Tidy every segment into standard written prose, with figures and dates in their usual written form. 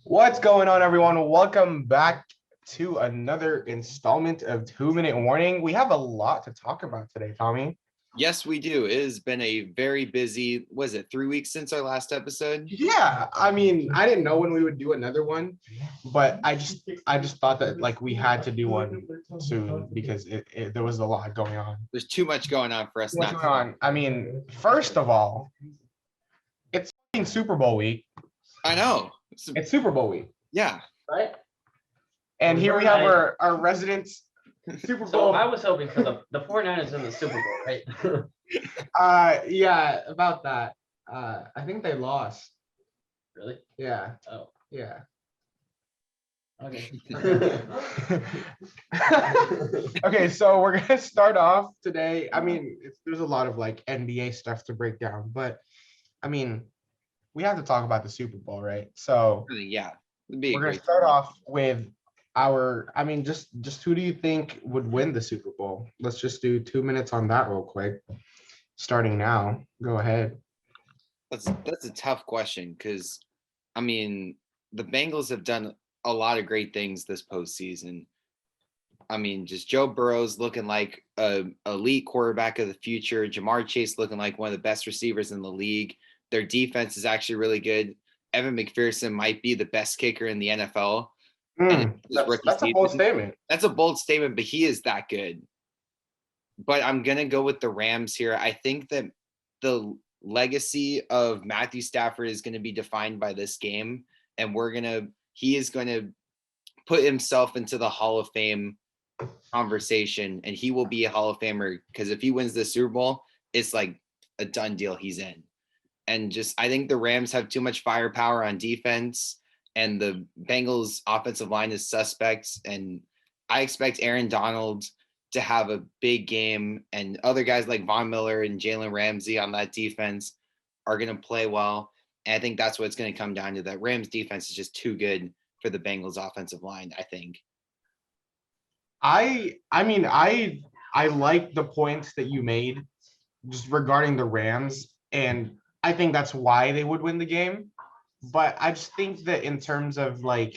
What's going on, everyone? Welcome back to another installment of 2-Minute Warning. We have a lot to talk about today, Tommy. Yes, we do. It has been a very busy, was it 3 weeks since our last episode? Yeah, I didn't know when we would do another one, but I just thought that we had to do one soon because there was a lot going on. There's too much going on for us What's not going on? First of all, it's Super Bowl week. I know. It's Super Bowl week. Yeah. Right? And here we have our resident Super Bowl. So I was hoping for the 49ers in the Super Bowl, right? Yeah, about that. I think they lost. Really? Yeah. Oh. Yeah. Okay. Okay, so we're gonna start off today. There's a lot of NBA stuff to break down, but we have to talk about the Super Bowl, right? So Yeah. we're gonna start off with just who do you think would win the Super Bowl? Let's just do 2 minutes on that real quick. Starting now. Go ahead. That's a tough question because the Bengals have done a lot of great things this postseason. Just Joe Burrow's looking like an elite quarterback of the future. Jamar Chase looking like one of the best receivers in the league. Their defense is actually really good. Evan McPherson might be the best kicker in the NFL. That's a bold statement. That's a bold statement, but he is that good. But I'm going to go with the Rams here. I think that the legacy of Matthew Stafford is going to be defined by this game. And he is going to put himself into the Hall of Fame conversation, and he will be a Hall of Famer because if he wins the Super Bowl, it's like a done deal. He's in. And I think the Rams have too much firepower on defense, and the Bengals offensive line is suspect. And I expect Aaron Donald to have a big game, and other guys like Von Miller and Jalen Ramsey on that defense are going to play well. And I think that's what it's going to come down to. That Rams defense is just too good for the Bengals offensive line, I think. I like the points that you made just regarding the Rams, and I think that's why they would win the game. But I just think that in terms of I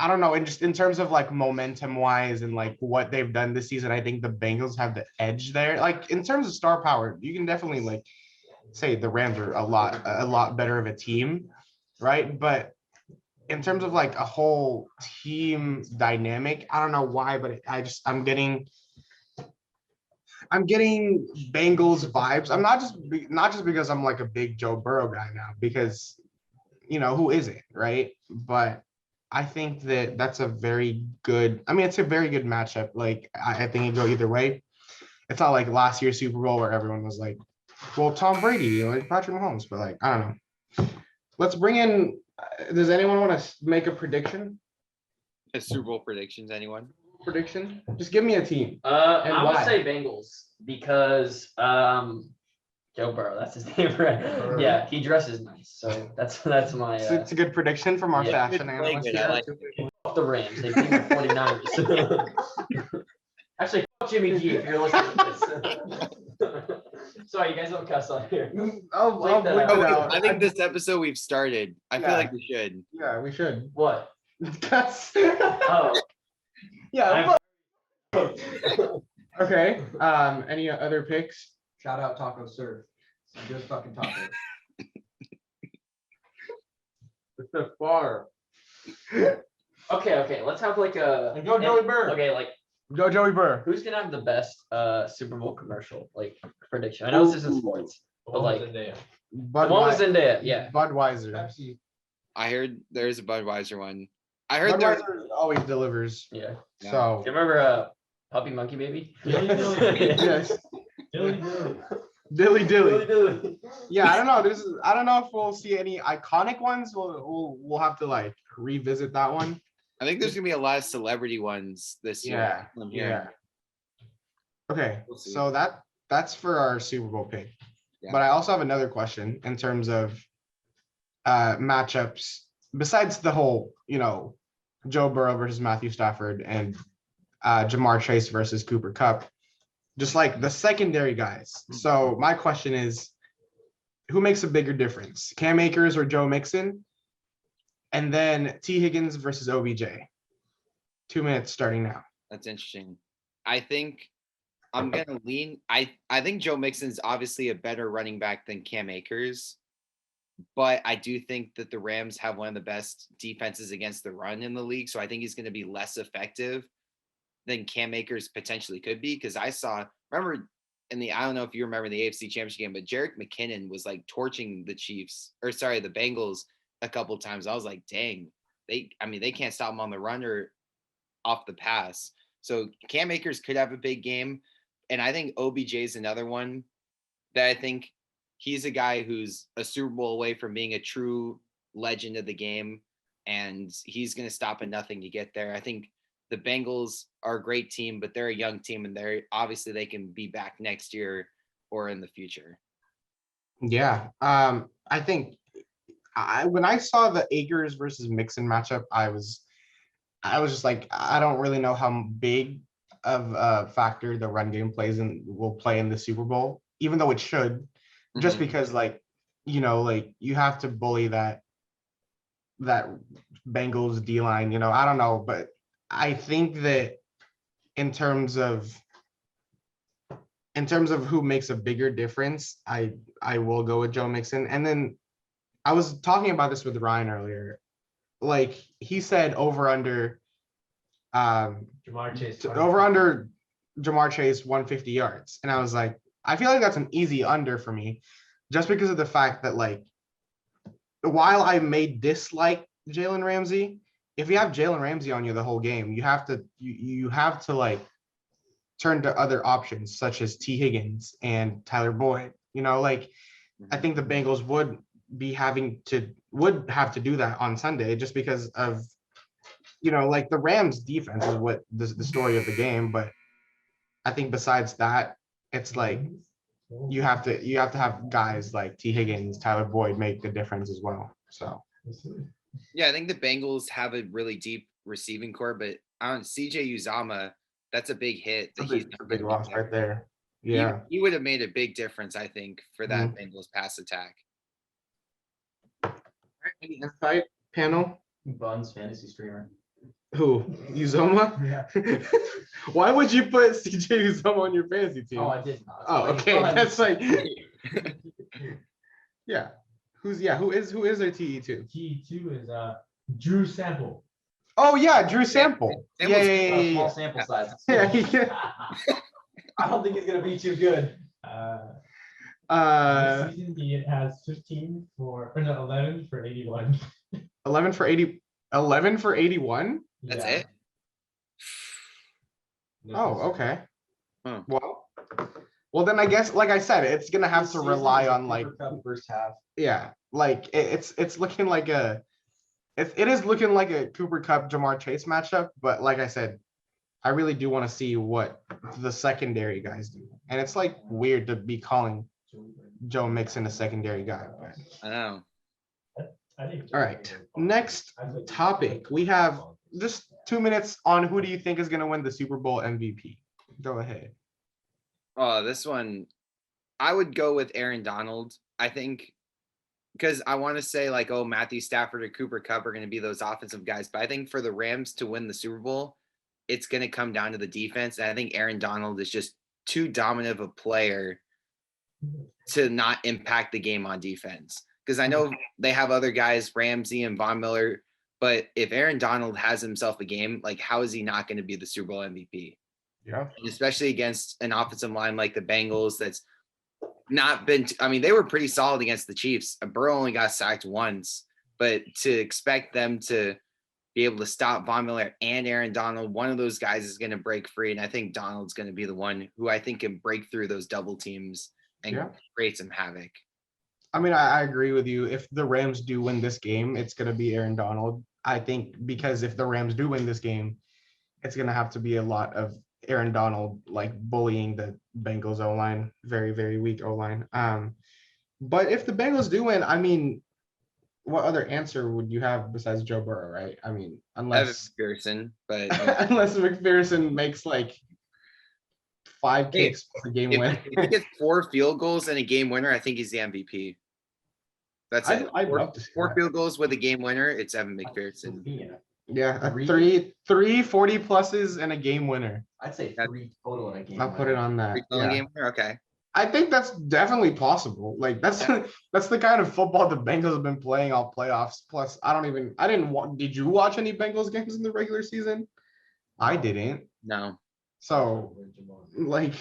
don't know, and just in terms of momentum wise and what they've done this season, I think the Bengals have the edge there. In terms of star power, you can definitely say the Rams are a lot better of a team, right? But in terms of a whole team dynamic, I don't know why, but I'm getting Bengals vibes. I'm not just because I'm a big Joe Burrow guy now, because who isn't, right? But I think that's a very good. It's a very good matchup. I think it go either way. It's not like last year's Super Bowl where everyone was like, "Well, Tom Brady, Patrick Mahomes," but I don't know. Let's bring in. Does anyone want to make a prediction? A Super Bowl predictions, anyone? Prediction? Just give me a team. I would say Bengals because Joe Burrow, that's his name, right? Yeah, he dresses nice, so that's my. It's a good prediction from our fashion analyst. Off the Rams, they beat the 49ers. Actually, fuck Jimmy G if you're listening to this. Sorry, you guys don't cuss on here. I think this episode we've started. I feel like we should. Yeah, we should. What? Cuss. Oh. Yeah. Okay. Any other picks? Shout out Taco Serve. Good fucking taco. It's so far. Okay. Let's have a. Go Joey Burr. Okay, Go Joey Burr. who's gonna have the best Super Bowl commercial prediction? I know this isn't sports, but the one was Zendaya. Yeah. Budweiser. I heard there's a Budweiser one. I heard Budweiser always delivers. Yeah. So. Do you remember Puppy Monkey Baby? Yes. Dilly. Dilly. Yeah, I don't know if we'll see any iconic ones. We'll have to revisit that one. I think there's gonna be a lot of celebrity ones this year. Yeah. Okay, We'll see. so that's for our Super Bowl pick. Yeah. But I also have another question in terms of matchups. Besides the whole, Joe Burrow versus Matthew Stafford and Jamar Chase versus Cooper Kupp, just the secondary guys. So my question is, who makes a bigger difference, Cam Akers or Joe Mixon? And then T. Higgins versus OBJ. 2 minutes starting now. That's interesting. I think I'm gonna lean. I think Joe Mixon's obviously a better running back than Cam Akers, but I do think that the Rams have one of the best defenses against the run in the league. So I think he's going to be less effective than Cam Akers potentially could be. Because I remember I don't know if you remember the AFC Championship game, but Jerick McKinnon was like torching the the Bengals a couple times. I was like, dang, they can't stop him on the run or off the pass. So Cam Akers could have a big game. And I think OBJ is another one that I think he's a guy who's a Super Bowl away from being a true legend of the game. And he's going to stop at nothing to get there. I think the Bengals are a great team, but they're a young team, and they can be back next year or in the future. Yeah. I think when I saw the Akers versus Mixon matchup, I was just like, I don't really know how big of a factor the run game will play in the Super Bowl, even though it should, just because you have to bully that Bengals D line, I don't know, but I think that in terms of who makes a bigger difference, I will go with Joe Mixon. And then I was talking about this with Ryan earlier. Like he said over under Jamar Chase. over under Jamar Chase 150 yards. And I was like, I feel like that's an easy under for me, just because of the fact that, like, while I may dislike Jalen Ramsey, if you have Jalen Ramsey on you the whole game, you have to like turn to other options such as T. Higgins and Tyler Boyd. I think the Bengals would have to do that on Sunday, just because of like the Rams defense is what the story of the game. But I think besides that, it's like you have to have guys like T. Higgins, Tyler Boyd make the difference as well. So yeah, I think the Bengals have a really deep receiving core, but CJ Uzama, that's a big hit. That's a big loss right there. Yeah, he would have made a big difference, I think, for that Bengals pass attack. All right, any insight, panel? Buns fantasy streamer. Who? Uzoma? Yeah. Why would you put CJ Uzoma on your fantasy team? Oh, I did not. Oh, okay. That's like, yeah. Who is their TE2? TE2 is Drew Sample. Oh yeah, Drew Sample. Yeah. Small sample size. Yeah. I don't think he's gonna be too good. This season he has 11 for 81. 11 for 80. 11 for 81. That's Yeah. it. Oh, okay. Huh. Well, then I guess, like I said, it's gonna have to rely on like, First half. yeah, like it's looking like it is looking like a Cooper Kupp Jamar Chase matchup. But like I said, I really do want to see what the secondary guys do, and it's like weird to be calling Joe Mixon a secondary guy. But I know. all right, next topic. We have just 2 minutes on who do you think is going to win the Super Bowl MVP? Go ahead. Oh, this one, I would go with Aaron Donald, I think, because I want to say like, oh, Matthew Stafford or Cooper Kupp are going to be those offensive guys. But I think for the Rams to win the Super Bowl, it's going to come down to the defense. And I think Aaron Donald is just too dominant of a player to not impact the game on defense. Because I know they have other guys, Ramsey and Von Miller, but if Aaron Donald has himself a game, like how is he not going to be the Super Bowl MVP? Yeah. And especially against an offensive line like the Bengals that's not been they were pretty solid against the Chiefs. Burrow only got sacked once, but to expect them to be able to stop Von Miller and Aaron Donald, one of those guys is going to break free. And I think Donald's going to be the one who I think can break through those double teams and create some havoc. I mean, I agree with you. If the Rams do win this game, it's going to be Aaron Donald. I think because if the Rams do win this game, it's going to have to be a lot of Aaron Donald, like bullying the Bengals O-line, very, very weak O-line. But if the Bengals do win, I mean, what other answer would you have besides Joe Burrow, right? I mean, unless McPherson, but unless McPherson makes like 5 kicks for the game winner. If he gets 4 field goals and a game winner, I think he's the MVP. That's it. I'd love to see Four that. field goals with a game winner. It's Evan McPherson. Yeah, a Three? three 40 pluses and a game winner. I'd say That- 3 total in a game. I'll put it on that. Three goal Yeah. game winner. Okay. I think that's definitely possible. Like that's that's the kind of football the Bengals have been playing all playoffs. Plus, did you watch any Bengals games in the regular season? I didn't. No. So like,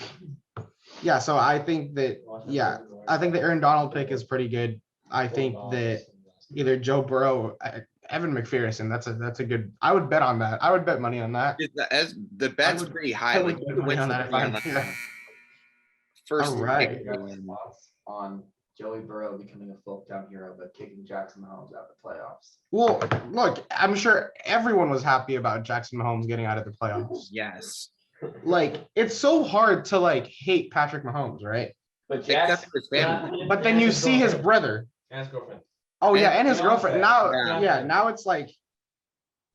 yeah. So I think that I think the Aaron Donald pick is pretty good. I think that either Joe Burrow, Evan McPherson. That's a good. I would bet on that. I would bet money on that. The bet's would- pretty I high. would Like bet you money win on some that if money I on had that. to. First All right. pick You guys to have win. thoughts on Joey Burrow becoming a fourth down hero, but kicking Jackson Mahomes out of the playoffs. Well, look, I'm sure everyone was happy about Jackson Mahomes getting out of the playoffs. Yes. Like, it's so hard to like hate Patrick Mahomes, right? But Except Jackson, for his family. But then you see his brother. And his girlfriend. Oh yeah, And and his girlfriend. Now, Yeah. yeah, now it's like,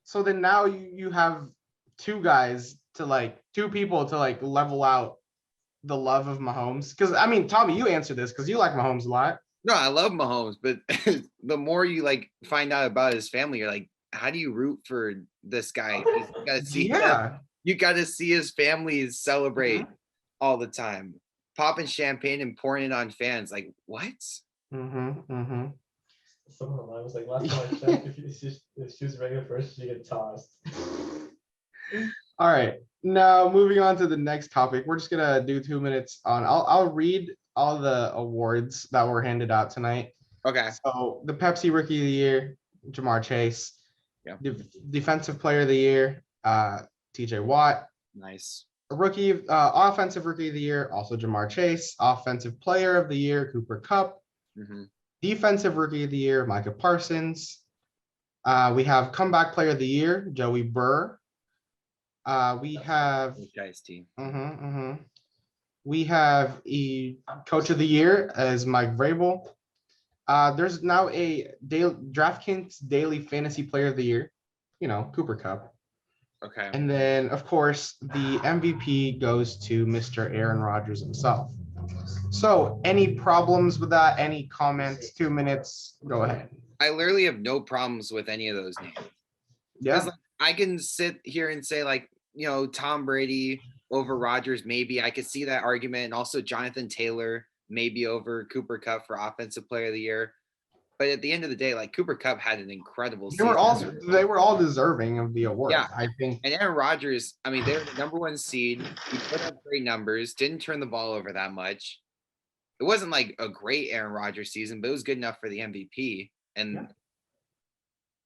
so then now you have two people to like level out the love of Mahomes. Because I mean, Tommy, you answer this because you like Mahomes a lot. No, I love Mahomes, but the more you like find out about his family, you're like, how do you root for this guy? You gotta see Yeah. you gotta see his family celebrate all the time. Popping champagne and pouring it on fans. Like, what? Mm-hmm. Someone online was like, last time I checked, if she was regular first, she get tossed. All right. Now moving on to the next topic. We're just gonna do 2 minutes on. I'll read all the awards that were handed out tonight. Okay. So the Pepsi Rookie of the Year, Jamar Chase. Yeah. Defensive Player of the Year, TJ Watt. Nice. Offensive Rookie of the Year, also Jamar Chase. Offensive Player of the Year, Cooper Kupp. Mhm. Defensive Rookie of the Year, Micah Parsons. We have Comeback Player of the Year, Joey Burr. We have Guys team. we have a Coach of the Year as Mike Vrabel. There's now a DraftKings Daily Fantasy Player of the Year, Cooper Kupp. Okay. And then, of course, the MVP goes to Mr. Aaron Rodgers himself. So, any problems with that? Any comments? 2 minutes. Go ahead. I literally have no problems with any of those names. Yeah. 'Cause, like, I can sit here and say, like, Tom Brady over Rodgers, maybe. I could see that argument. And also Jonathan Taylor, maybe over Cooper Kupp for Offensive Player of the Year. But at the end of the day, like, Cooper Kupp had an incredible season. They were all deserving of the award. Yeah. I think. And Aaron Rodgers, I mean, they were the number one seed. He put up great numbers, didn't turn the ball over that much. It wasn't like a great Aaron Rodgers season, but it was good enough for the MVP. And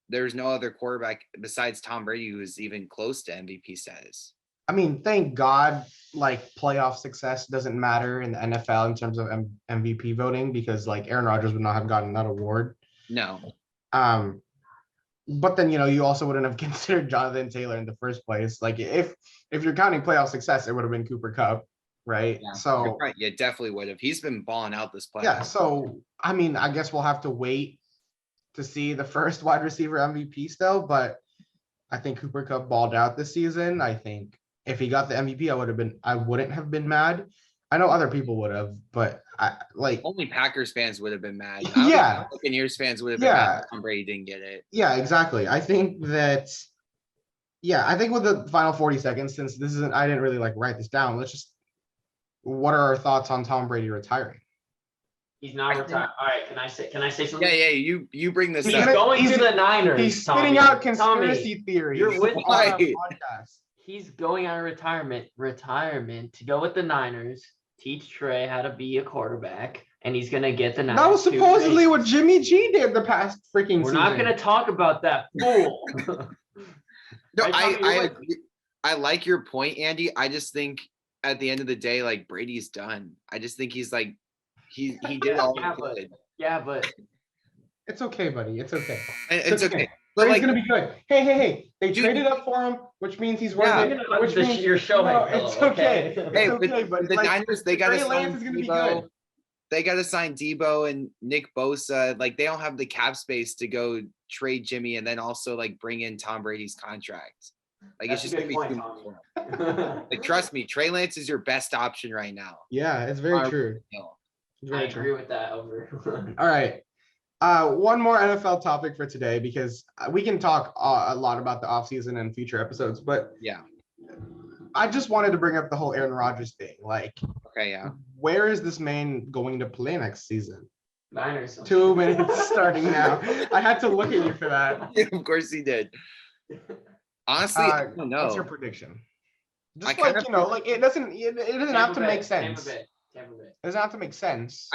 there's no other quarterback besides Tom Brady who is even close to MVP status. I mean, thank God, like playoff success doesn't matter in the NFL in terms of MVP voting because like Aaron Rodgers would not have gotten that award. No. But then you also wouldn't have considered Jonathan Taylor in the first place. Like if you're counting playoff success, it would have been Cooper Kupp, right? Yeah, So you're right. Yeah, definitely would have. He's been balling out this playoff. yeah. So I mean, I guess we'll have to wait to see the first wide receiver MVP still, but I think Cooper Kupp balled out this season. I think if he got the MVP, I wouldn't have been mad. I know other people would have, but Only Packers fans would have been mad. Yeah. Buccaneers fans would have been mad if Tom Brady didn't get it. Yeah, exactly. I think with the final 40 seconds, since I didn't really like write this down. What are our thoughts on Tom Brady retiring? he's not retired. All right, can I say something? Yeah, you bring this He's up. going to the Niners. He's spitting Tommy. out conspiracy Tommy, theories. you're with on our Why? podcast. He's going on retirement to go with the Niners, teach Trey how to be a quarterback, and he's gonna get the Niners. That was 2 supposedly rings. what Jimmy G did the past freaking We're season. not gonna talk about that fool. No, Right, Tommy, I you're agree. I like your point, Andy. I just think at the end of the day, like Brady's done. I just think he's like he did all Yeah, he but- could. Yeah, but It's okay, buddy. It's okay. And it's okay. But Brady's like gonna be good. Hey. They Dude, traded up for him, which means he's worth Yeah. it. You're gonna Which hug means your show no, head it's pillow, okay. okay? Hey, It's okay, but the like, Niners, they got to Trey sign Lance is gonna be Debo. good. They got to sign Debo and Nick Bosa. Like they don't have the cap space to go trade Jimmy and then also like bring in Tom Brady's contract. Like That's it's a just good gonna be point, too much Tommy. for him. Like trust me, Trey Lance is your best option right now. Yeah, it's very true. You know. It's I very agree true. with that over. All right. One more NFL topic for today, because we can talk a lot about the offseason and future episodes, but Yeah. I just wanted to bring up the whole Aaron Rodgers thing. Like, Okay. Yeah. where is this man going to play next season? Niners. 2 minutes starting now. I had to look at you for that. Of course he did. Honestly, I don't What's your know. prediction? I Just kind like, of you know, like it doesn't have to make sense. Tampa It Bay. doesn't have to make sense.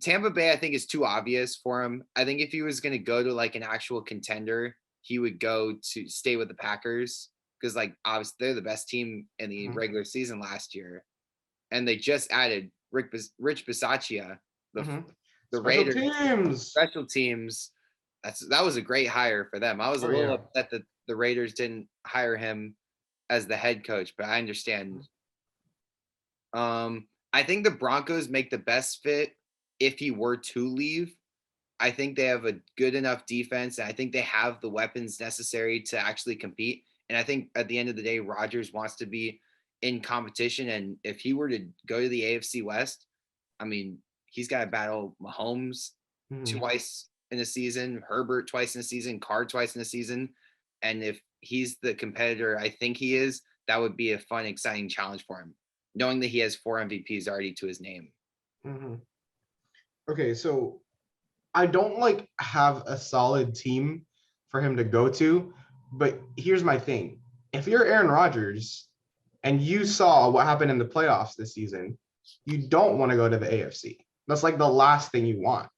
Tampa Bay, I think, is too obvious for him. I think if he was going to go to like an actual contender, he would go to stay with the Packers, because like obviously they're the best team in the Mhm. regular season last year, and they just added Rich Bisaccia, the Mhm. the Special Raiders teams. special teams. That was a great hire for them. I was a Oh, little yeah. upset that the Raiders didn't hire him as the head coach, but I understand. I think the Broncos make the best fit if he were to leave. I think they have a good enough defense, and I think they have the weapons necessary to actually compete. And I think at the end of the day, Rodgers wants to be in competition. And if he were to go to the AFC West, I mean, he's got to battle Mahomes Mhm. twice in a season, Herbert twice in a season, Carr twice in a season. And if he's the competitor I think he is, that would be a fun, exciting challenge for him, knowing that he has 4 MVPs already to his name. Mhm. Okay, so I don't like have a solid team for him to go to, but here's my thing. If you're Aaron Rodgers and you saw what happened in the playoffs this season, you don't want to go to the AFC. That's like the last thing you want.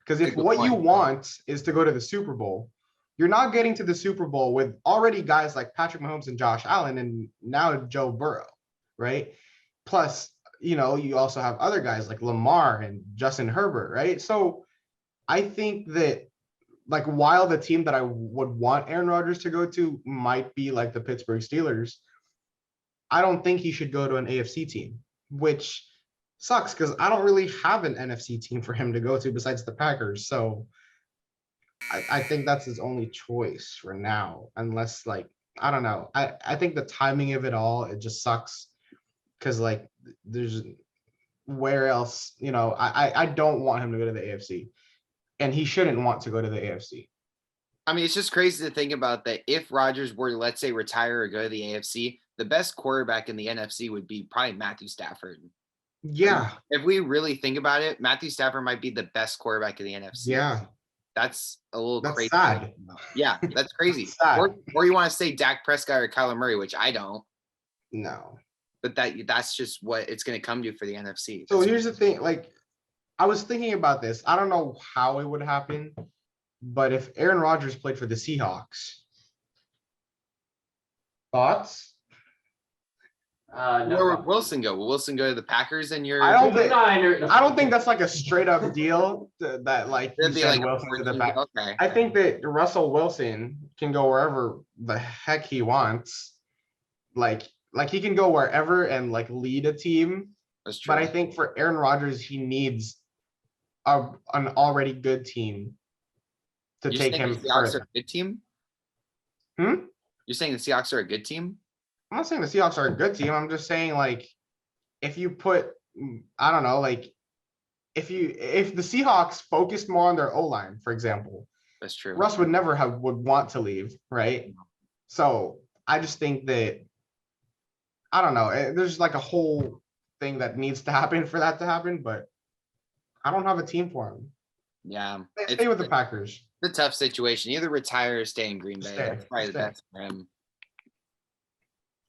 Because if Good what you point. want is to go to the Super Bowl, you're not getting to the Super Bowl with already guys like Patrick Mahomes and Josh Allen and now Joe Burrow, right? Plus, you know, you also have other guys like Lamar and Justin Herbert, right? So I think that, like, while the team that I would want Aaron Rodgers to go to might be like the Pittsburgh Steelers, I don't think he should go to an AFC team, which sucks because I don't really have an NFC team for him to go to besides the Packers. So I think that's his only choice for now, unless, like, I don't know. I think the timing of it all, it just sucks because, like, there's where else, you know, I don't want him to go to the AFC, and he shouldn't want to go to the AFC. I mean, it's just crazy to think about that. If Rodgers were to, let's say, retire or go to the AFC, the best quarterback in the NFC would be probably Matthew Stafford. Yeah, If we really think about it, Matthew Stafford might be the best quarterback in the NFC. yeah, That's a little that's crazy. sad. Yeah, that's crazy. That's sad. Or you want to say Dak Prescott or Kyler Murray, which I don't, No. but that's just what it's going to come to for the NFC. So here's the thing, like, I was thinking about this. I don't know how it would happen, but if Aaron Rodgers played for the Seahawks, thoughts? No Where would problem. Wilson go? Will Wilson go to the Packers and you're? I don't think Niners. I don't think that's like a straight up deal that like you It'd be send like a Wilson to the fortune- back. Okay. I think that Russell Wilson can go wherever the heck he wants. Like he can go wherever and like lead a team. That's true. But I think for Aaron Rodgers, he needs an already good team to You're take saying him the Seahawks are further. a good team? Hmm? You're saying the Seahawks are a good team? I'm not saying the Seahawks are a good team. I'm just saying, like, if you put, I don't know, like, if the Seahawks focused more on their O-line, for example, That's true. Russ would want to leave, right? So I just think that, I don't know, there's like a whole thing that needs to happen for that to happen, but I don't have a team for him. Yeah. Stay with the Packers. It's a tough situation. Either retire or stay in Green Bay. Stay, That's probably the stay. best for him.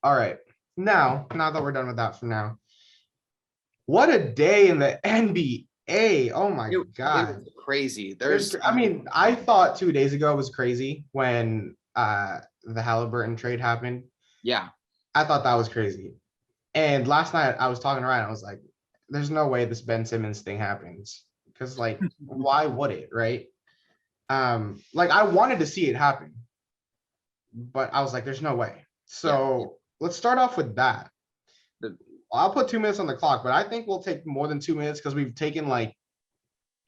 All right. Now that we're done with that for now, what a day in the NBA. Oh my It God. was crazy. I mean, I thought 2 days ago was crazy when the Haliburton trade happened. Yeah. I thought that was crazy. And last night I was talking to Ryan. I was like, there's no way this Ben Simmons thing happens. Because, like, why would it, right? Like, I wanted to see it happen. But I was like, there's no way. So let's start off with that. I'll put 2 minutes on the clock, but I think we'll take more than 2 minutes because we've taken like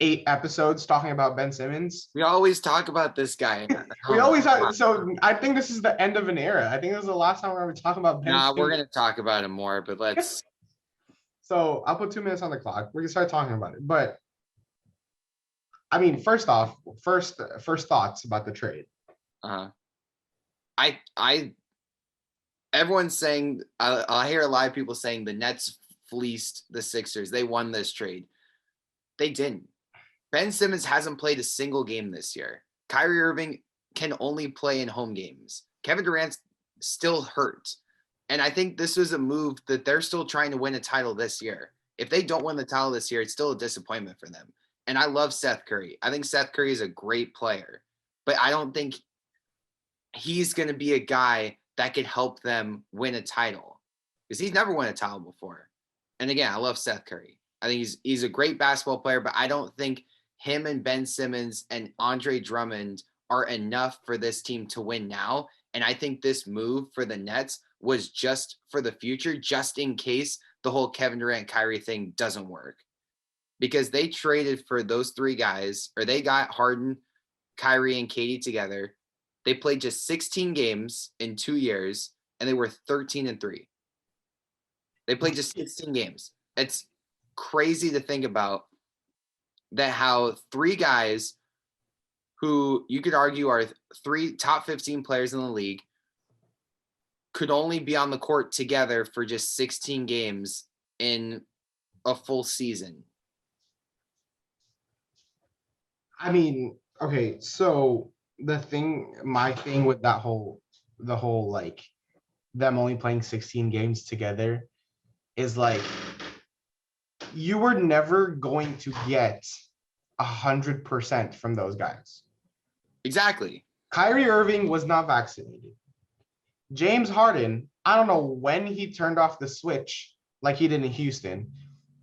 8 episodes talking about Ben Simmons. We always talk about this guy. We always have, so I think this is the end of an era. I think this is the last time we're ever talking about Ben Nah, Simmons. we're gonna talk about him more, but let's. So I'll put 2 minutes on the clock. We can start talking about it. But I mean, first off, first thoughts about the trade. I everyone's saying, I hear a lot of people saying the Nets fleeced the Sixers. They won this trade. They didn't. Ben Simmons hasn't played a single game this year. Kyrie Irving can only play in home games. Kevin Durant's still hurt. And I think this was a move that they're still trying to win a title this year. If they don't win the title this year, it's still a disappointment for them. And I love Seth Curry. I think Seth Curry is a great player, but I don't think he's going to be a guy that could help them win a title because he's never won a title before. And again, I love Seth Curry. I think he's a great basketball player, but I don't think him and Ben Simmons and Andre Drummond are enough for this team to win now. And I think this move for the Nets was just for the future, just in case the whole Kevin Durant Kyrie thing doesn't work. Because they traded for those three guys, or they got Harden, Kyrie, and KD together. They played just 16 games in 2 years, and they were 13-3. They played just 16 games. It's crazy to think about that, how three guys who you could argue are three top 15 players in the league could only be on the court together for just 16 games in a full season. I mean, okay, so my thing with the whole like them only playing 16 games together is like you were never going to get 100% from those guys. Exactly. Kyrie Irving was not vaccinated. James Harden, I don't know when he turned off the switch like he did in Houston,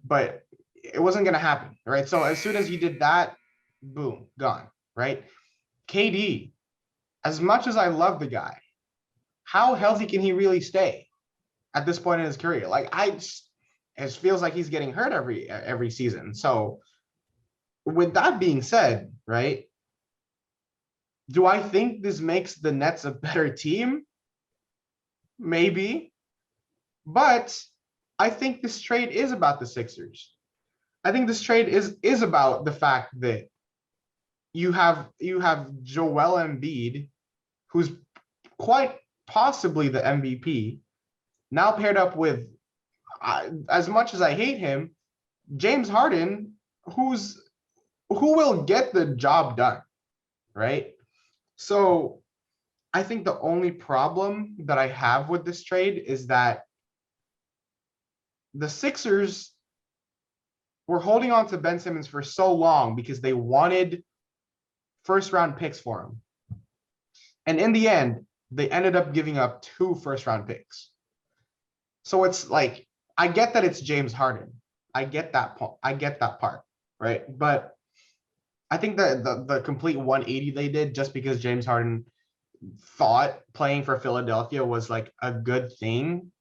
but it wasn't going to happen, right? So as soon as he did that, boom, gone, right? KD, as much as I love the guy, how healthy can he really stay at this point in his career? Like it feels like he's getting hurt every season. So with that being said, right? Do I think this makes the Nets a better team? Maybe. But I think this trade is about the Sixers. I think this trade is about the fact that you have Joel Embiid, who's quite possibly the MVP, now paired up with, as much as I hate him, James Harden, who will get the job done, right? So I think the only problem that I have with this trade is that the Sixers were holding on to Ben Simmons for so long because they wanted first-round picks for him. And in the end, they ended up giving up 2 first-round picks. So it's like, I get that it's James Harden. I get that part, right? But I think that the complete 180 they did just because James Harden thought playing for Philadelphia was like a good thing.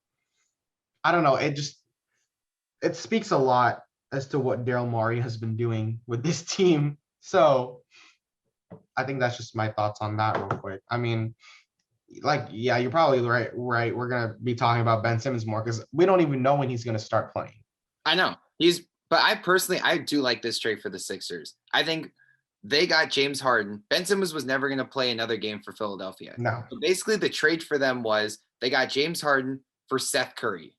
I don't know. It speaks a lot as to what Daryl Morey has been doing with this team. So I think that's just my thoughts on that real quick. I mean, like, yeah, you're probably right. We're going to be talking about Ben Simmons more because we don't even know when he's going to start playing. I know. But I do like this trade for the Sixers. I think they got James Harden. Ben Simmons was never going to play another game for Philadelphia. No. So basically, the trade for them was they got James Harden for Seth Curry.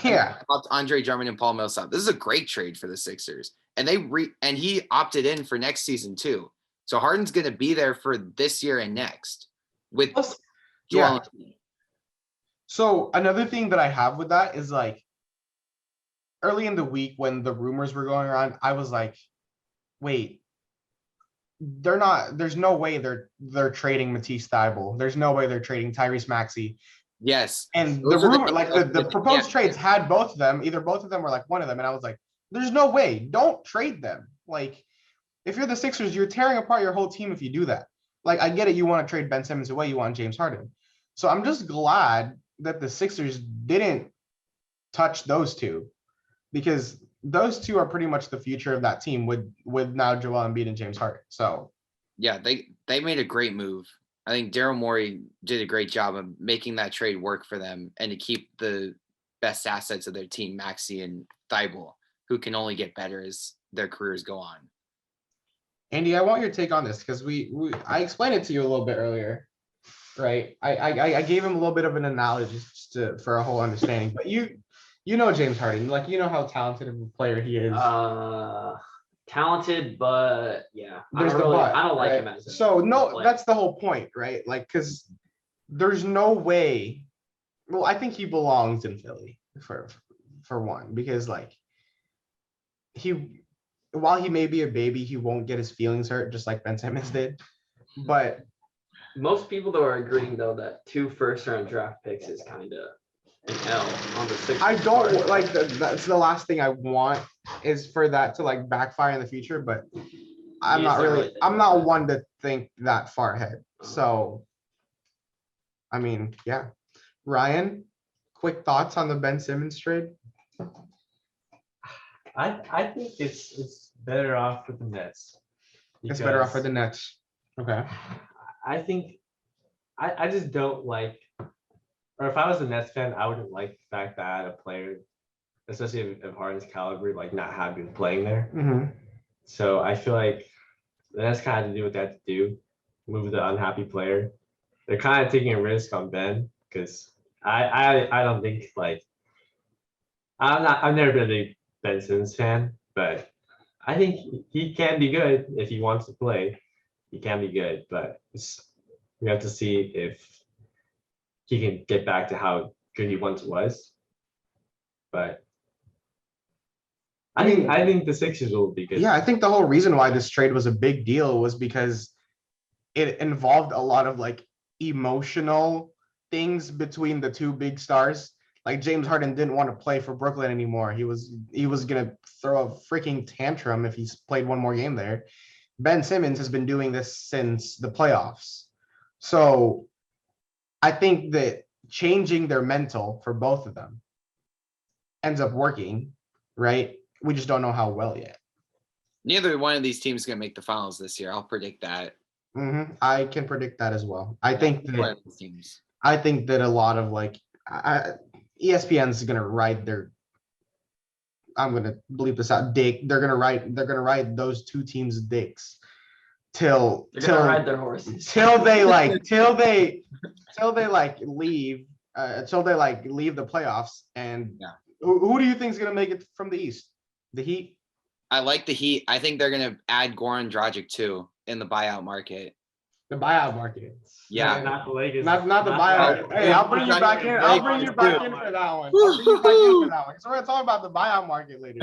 Yeah. About Andre Drummond and Paul Millsap. This is a great trade for the Sixers. And he opted in for next season too. So Harden's going to be there for this year and next with Joel. Yeah. So another thing that I have with that is like early in the week when the rumors were going around, I was like, wait, there's no way they're trading Matisse Thybulle. There's no way they're trading Tyrese Maxey. Yes. And the rumor, like the proposed trades had both of them, either both of them or like one of them. And I was like, there's no way, don't trade them. Like, if you're the Sixers, you're tearing apart your whole team if you do that. Like, I get it, you want to trade Ben Simmons away, you want James Harden. So I'm just glad that the Sixers didn't touch those two, because those two are pretty much the future of that team with now Joel Embiid and James Harden. So yeah, they made a great move. I think Daryl Morey did a great job of making that trade work for them and to keep the best assets of their team, Maxey and Thybulle, who can only get better as their careers go on. Andy, I want your take on this because I explained it to you a little bit earlier, right? I gave him a little bit of an analogy just for a whole understanding, but you know James Harden, like you know how talented of a player he is. Talented, but yeah, There's the but, I don't like right? him as a So no, player. that's the whole point, right? Like, because there's no way. Well, I think he belongs in Philly for one, because like while he may be a baby, he won't get his feelings hurt just like Ben Simmons did. But Most people though are agreeing though that 2 first-round draft picks is kind of an L on the Sixers. I don't like that's the last thing I want is for that to like backfire in the future. But I'm not one to think that far ahead. So, I mean, yeah. Ryan, quick thoughts on the Ben Simmons trade? I think it's better off with the Nets. It's better off for the Nets. Okay. I think I just don't like, or if I was a Nets fan, I wouldn't like the fact that a player, especially of Harden's caliber, like not have been playing there. Mm-hmm. So I feel like the Nets kind of had to do what they had to do, move the unhappy player. They're kind of taking a risk on Ben because I don't think like I've never been a big Ben Simmons fan, but I think he can be good if he wants to play. He can be good, but we have to see if he can get back to how good he once was. But I think the Sixers will be good. Yeah, I think the whole reason why this trade was a big deal was because it involved a lot of like emotional things between the two big stars. Like James Harden didn't want to play for Brooklyn anymore. He was gonna throw a freaking tantrum if he's played one more game there. Ben Simmons has been doing this since the playoffs. So I think that changing their mental for both of them ends up working, right? We just don't know how well yet. Neither one of these teams is going to make the finals this year. I'll predict that. Mm-hmm. I can predict that as well. I think one of these teams. I think that a lot of like ESPN is going to ride their. I'm going to bleep this out. Dick. They're going to ride those two teams' dicks till ride their horses till they leave until they leave the playoffs. And yeah. Who do you think is going to make it from the East? The Heat? I like the Heat. I think they're going to add Goran Dragic too in the buyout market. The buyout market. Yeah. Not the Lakers. Not the buyout. Hey, I'll bring you back in. I'll bring you back in for that one. I'll bring you back in for that one. So we're going to talk about the buyout market later.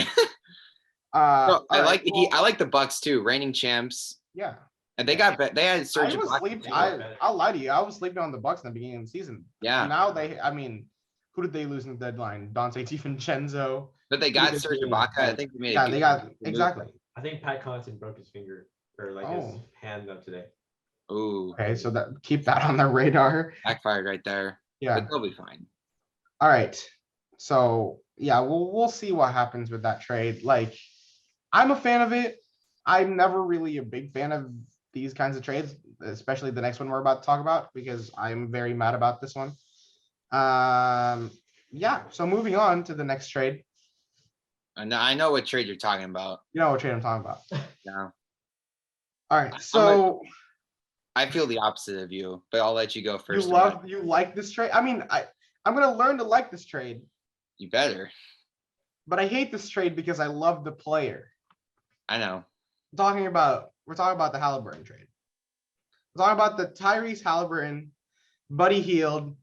I like the Heat. I like the Bucks too. Reigning champs. Yeah. And they had Serge Ibaka. I'll lie to you. I was sleeping on the Bucks in the beginning of the season. Yeah. Now who did they lose in the deadline? Dante DiVincenzo. But they got Serge Ibaka. I think they got exactly. I think Pat Connaughton broke his finger or like his hand up today. Ooh. Okay, so keep that on the radar. Backfired right there. Yeah. But they'll be fine. All right. So yeah, we'll see what happens with that trade. Like, I'm a fan of it. I'm never really a big fan of these kinds of trades, especially the next one we're about to talk about, because I'm very mad about this one. Yeah. So moving on to the next trade. I know what trade you're talking about. You know what trade I'm talking about. Yeah. All right. So I feel the opposite of you, but I'll let you go first. You like this trade? I mean, I'm gonna learn to like this trade. You better. But I hate this trade because I love the player. I know. We're talking about the Haliburton trade. We're talking about the Tyrese Haliburton, Buddy Hield,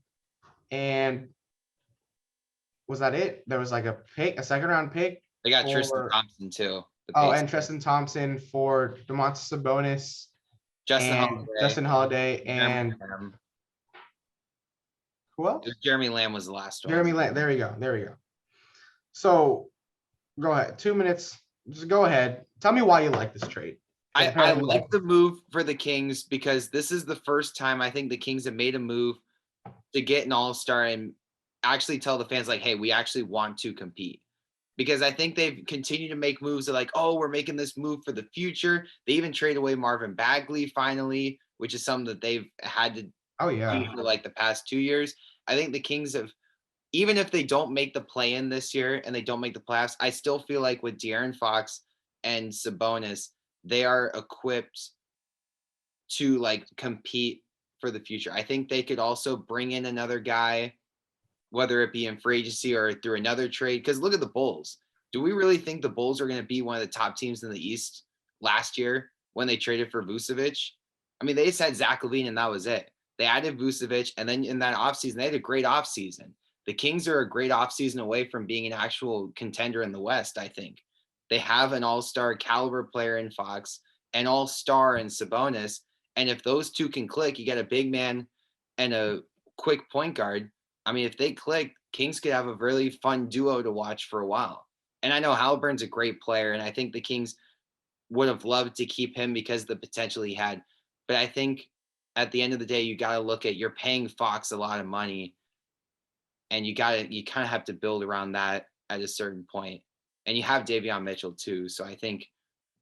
and was that it? There was like a second round pick. They got Tristan Thompson too. And Tristan Thompson for Domantas Sabonis, Justin Holiday, and who else? Jeremy Lamb was the last one. Jeremy Lamb. There we go. So go ahead. 2 minutes. Just go ahead. Tell me why you like this trade. I like the move for the Kings because this is the first time I think the Kings have made a move to get an all-star and actually tell the fans like, hey, we actually want to compete. Because I think they've continued to make moves that like, oh, we're making this move for the future. They even traded away Marvin Bagley finally, which is something that they've had to do for like the past 2 years. I think the Kings have, even if they don't make the play-in this year and they don't make the playoffs, I still feel like with De'Aaron Fox and Sabonis, they are equipped to like compete for the future. I think they could also bring in another guy, whether it be in free agency or through another trade. Because look at the Bulls. Do we really think the Bulls are going to be one of the top teams in the East last year when they traded for Vucevic? I mean, they just had Zach LaVine and that was it. They added Vucevic, and then in that offseason, they had a great offseason. The Kings are a great offseason away from being an actual contender in the West, I think. They have an all-star caliber player in Fox, an all-star in Sabonis, and if those two can click, you get a big man and a quick point guard. I mean, if they click, Kings could have a really fun duo to watch for a while. And I know Haliburton's a great player, and I think the Kings would have loved to keep him because of the potential he had. But I think at the end of the day, you got to look at, you're paying Fox a lot of money, and you kind of have to build around that at a certain point. And you have Davion Mitchell too. So I think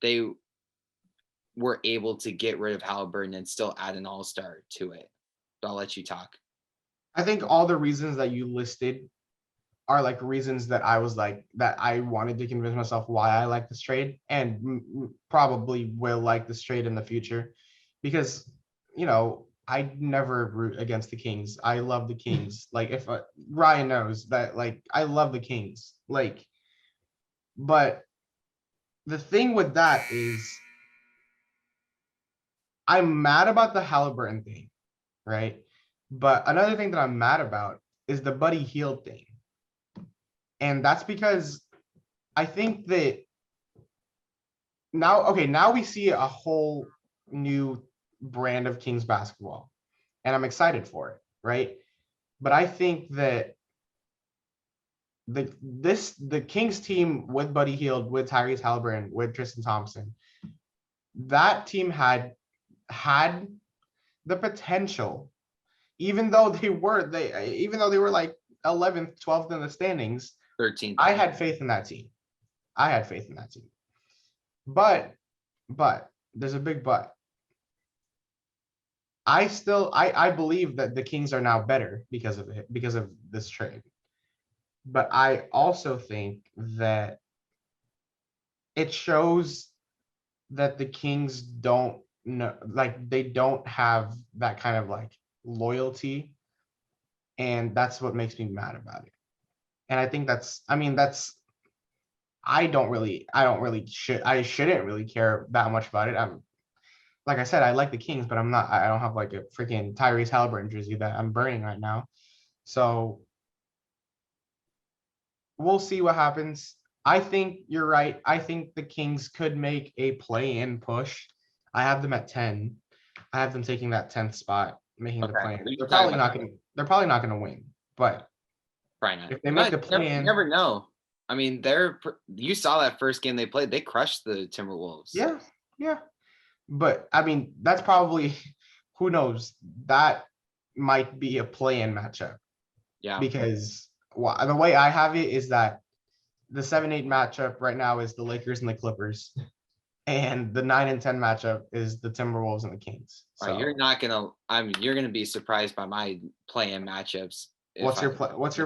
they were able to get rid of Haliburton and still add an all-star to it. But I'll let you talk. I think all the reasons that you listed are like reasons that I was like, that I wanted to convince myself why I like this trade, and probably will like this trade in the future, because, you know, I never root against the Kings. I love the Kings. Like, if Ryan knows that, like, I love the Kings. Like, but the thing with that is I'm mad about the Haliburton thing, right? But another thing that I'm mad about is the Buddy Hield thing. And that's because I think that now we see a whole new brand of Kings basketball, and I'm excited for it, right? But I think that the Kings team with Buddy Hield, with Tyrese Haliburton, with Tristan Thompson, that team had the potential, even though they were like 11th, 12th in the standings. 13th. I had faith in that team. But there's a big but. I believe that the Kings are now better because of it, because of this trade. But I also think that it shows that the Kings don't know, like, they don't have that kind of like loyalty, and that's what makes me mad about it. And I think I shouldn't really care that much about it. I'm, like I said, I like the Kings, but I don't have like a freaking Tyrese Haliburton jersey that I'm burning right now. So we'll see what happens. I think you're right. I think the Kings could make a play-in push. I have them at 10. I have them taking that 10th spot, making the play-in. They're probably not gonna win, but Probably not. if they make the play-in, you never know. I mean, you saw that first game they played. They crushed the Timberwolves. yeah. But I mean, that's probably, who knows? That might be a play-in matchup. Yeah. Because the way I have it is that the 7-8 matchup right now is the Lakers and the Clippers, and the 9 and 10 matchup is the Timberwolves and the Kings. So You're gonna be surprised by my play-in matchups. what's your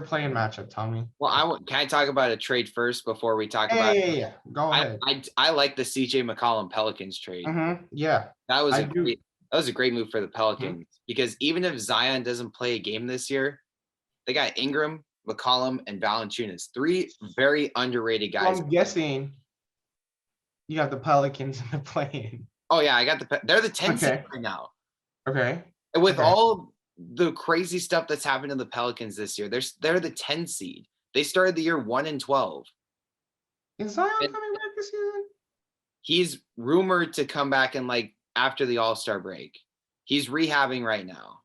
play-in matchup, Tommy? Well, can I talk about a trade first before we talk about? Yeah. Go ahead. I like the CJ McCollum Pelicans trade. Yeah. That was I a great move for the Pelicans, because even if Zion doesn't play a game this year, they got Ingram, McCollum, and Valanciunas, 3 very underrated guys. I'm guessing you have the Pelicans in the play-in. Oh yeah, they're the 10 seed Okay. right now. Okay. And with Okay. all the crazy stuff that's happened to the Pelicans this year, they're the 10 seed. They started the year 1-12. Is Zion coming back this season? He's rumored to come back in like after the All-Star break. He's rehabbing right now.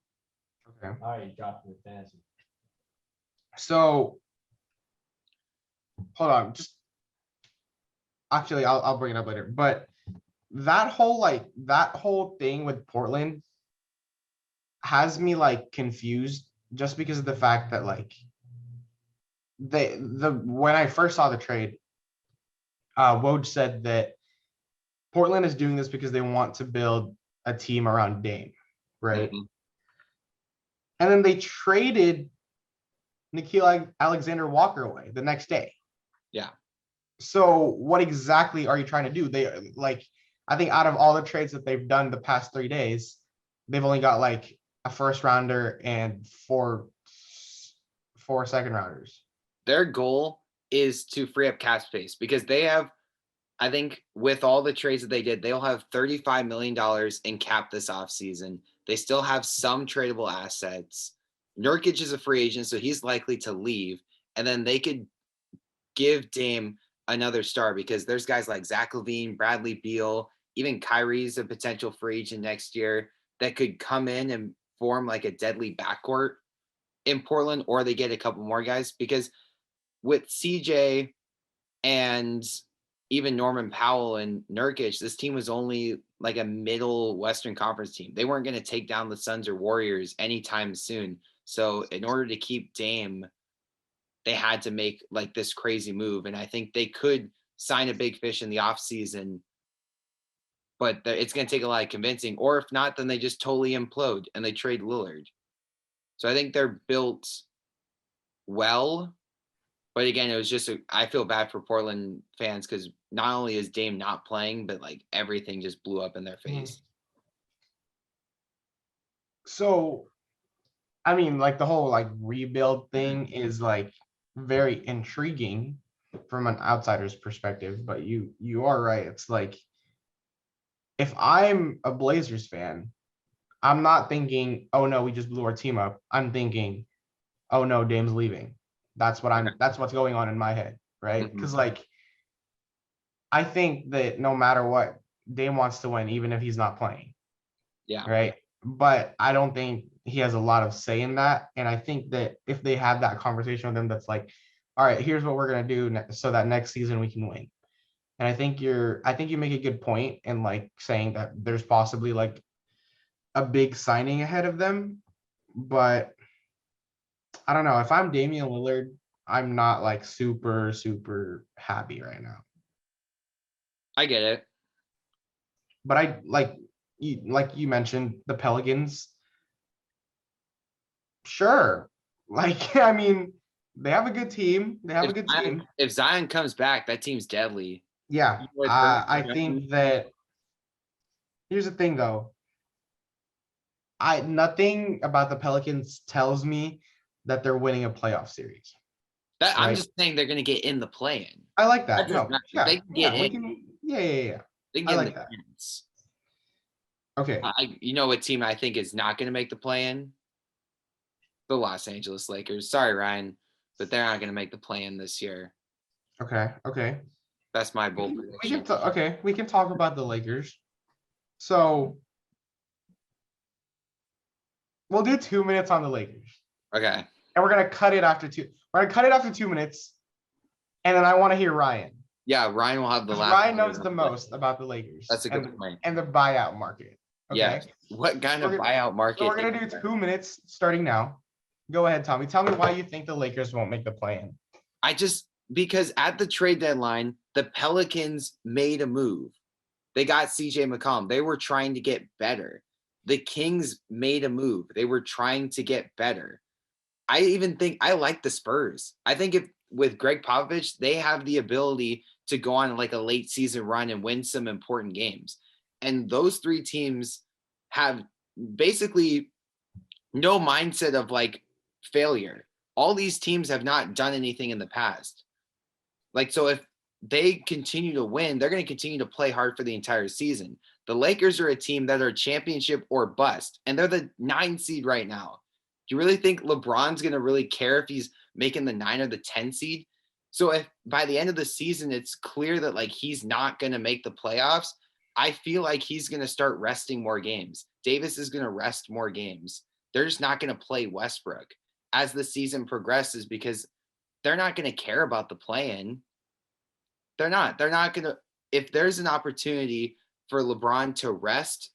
Okay. All right, you dropped your fantasy. So hold on, just actually I'll bring it up later. But that whole thing with Portland has me like confused, just because of the fact that like when I first saw the trade, Woj said that Portland is doing this because they want to build a team around Dame, right? Mhm. And then they traded Nickeil Alexander-Walker away the next day. Yeah. So what exactly are you trying to do? I think out of all the trades that they've done the past 3 days, they've only got like a first rounder and four second rounders. Their goal is to free up cap space because they have, I think with all the trades that they did, they'll have $35 million in cap this offseason. They still have some tradable assets. Nurkic is a free agent, so he's likely to leave. And then they could give Dame another star because there's guys like Zach LaVine, Bradley Beal, even Kyrie's a potential free agent next year that could come in and form like a deadly backcourt in Portland, or they get a couple more guys because with CJ and even Norman Powell and Nurkic, this team was only like a middle Western Conference team. They weren't going to take down the Suns or Warriors anytime soon. So in order to keep Dame, they had to make like this crazy move. And I think they could sign a big fish in the offseason, but it's going to take a lot of convincing. Or if not, then they just totally implode and they trade Lillard. So I think they're built well. But again, it was just I feel bad for Portland fans because not only is Dame not playing, but like everything just blew up in their face. So, I mean, like the whole like rebuild thing is like very intriguing from an outsider's perspective. But you are right. It's like if I'm a Blazers fan, I'm not thinking, oh no, we just blew our team up. I'm thinking, oh no, Dame's leaving. That's what's going on in my head, right? Because like I think that no matter what, Dame wants to win, even if he's not playing. Yeah. Right. But I don't think he has a lot of say in that. And I think that if they have that conversation with him, that's like, all right, here's what we're gonna do so that next season we can win. And I think you make a good point in like saying that there's possibly like a big signing ahead of them, but I don't know. If I'm Damian Lillard, I'm not like super, super happy right now. I get it. But I like you mentioned the Pelicans. Sure. Like, I mean, they have a good team. If Zion comes back, that team's deadly. Yeah. I think that here's the thing though. Nothing about the Pelicans tells me that they're winning a playoff series. That I'm just saying they're gonna get in the play-in. I like that. They can get in. Yeah. They can I get like in the that. chance. Okay. You know what team I think is not gonna make the play-in? The Los Angeles Lakers. Sorry, Ryan, but they're not gonna make the play-in this year. Okay. That's my bold prediction. We can talk about the Lakers. So we'll do 2 minutes on the Lakers. Okay. And we're gonna cut it after 2. We're gonna cut it after 2 minutes. And then I want to hear Ryan. Yeah, Ryan will have the last. Ryan knows the most about the Lakers. That's a good point. And the buyout market. Okay. Yeah. What kind of buyout market? So we're gonna do 2 minutes starting now. Go ahead, Tommy. Tell me why you think the Lakers won't make the play-in. Because at the trade deadline, the Pelicans made a move. They got CJ McCollum. They were trying to get better. The Kings made a move. They were trying to get better. I even think I like the Spurs. I think if with Greg Popovich, they have the ability to go on like a late season run and win some important games. And those three teams have basically no mindset of like failure. All these teams have not done anything in the past. Like, so if they continue to win, they're going to continue to play hard for the entire season. The Lakers are a team that are championship or bust, and they're the 9 seed right now. Do you really think LeBron's going to really care if he's making the 9 or the 10 seed? So if by the end of the season, it's clear that like he's not going to make the playoffs, I feel like he's going to start resting more games. Davis is going to rest more games. They're just not going to play Westbrook as the season progresses because they're not going to care about the play-in. They're not going to, if there's an opportunity for LeBron to rest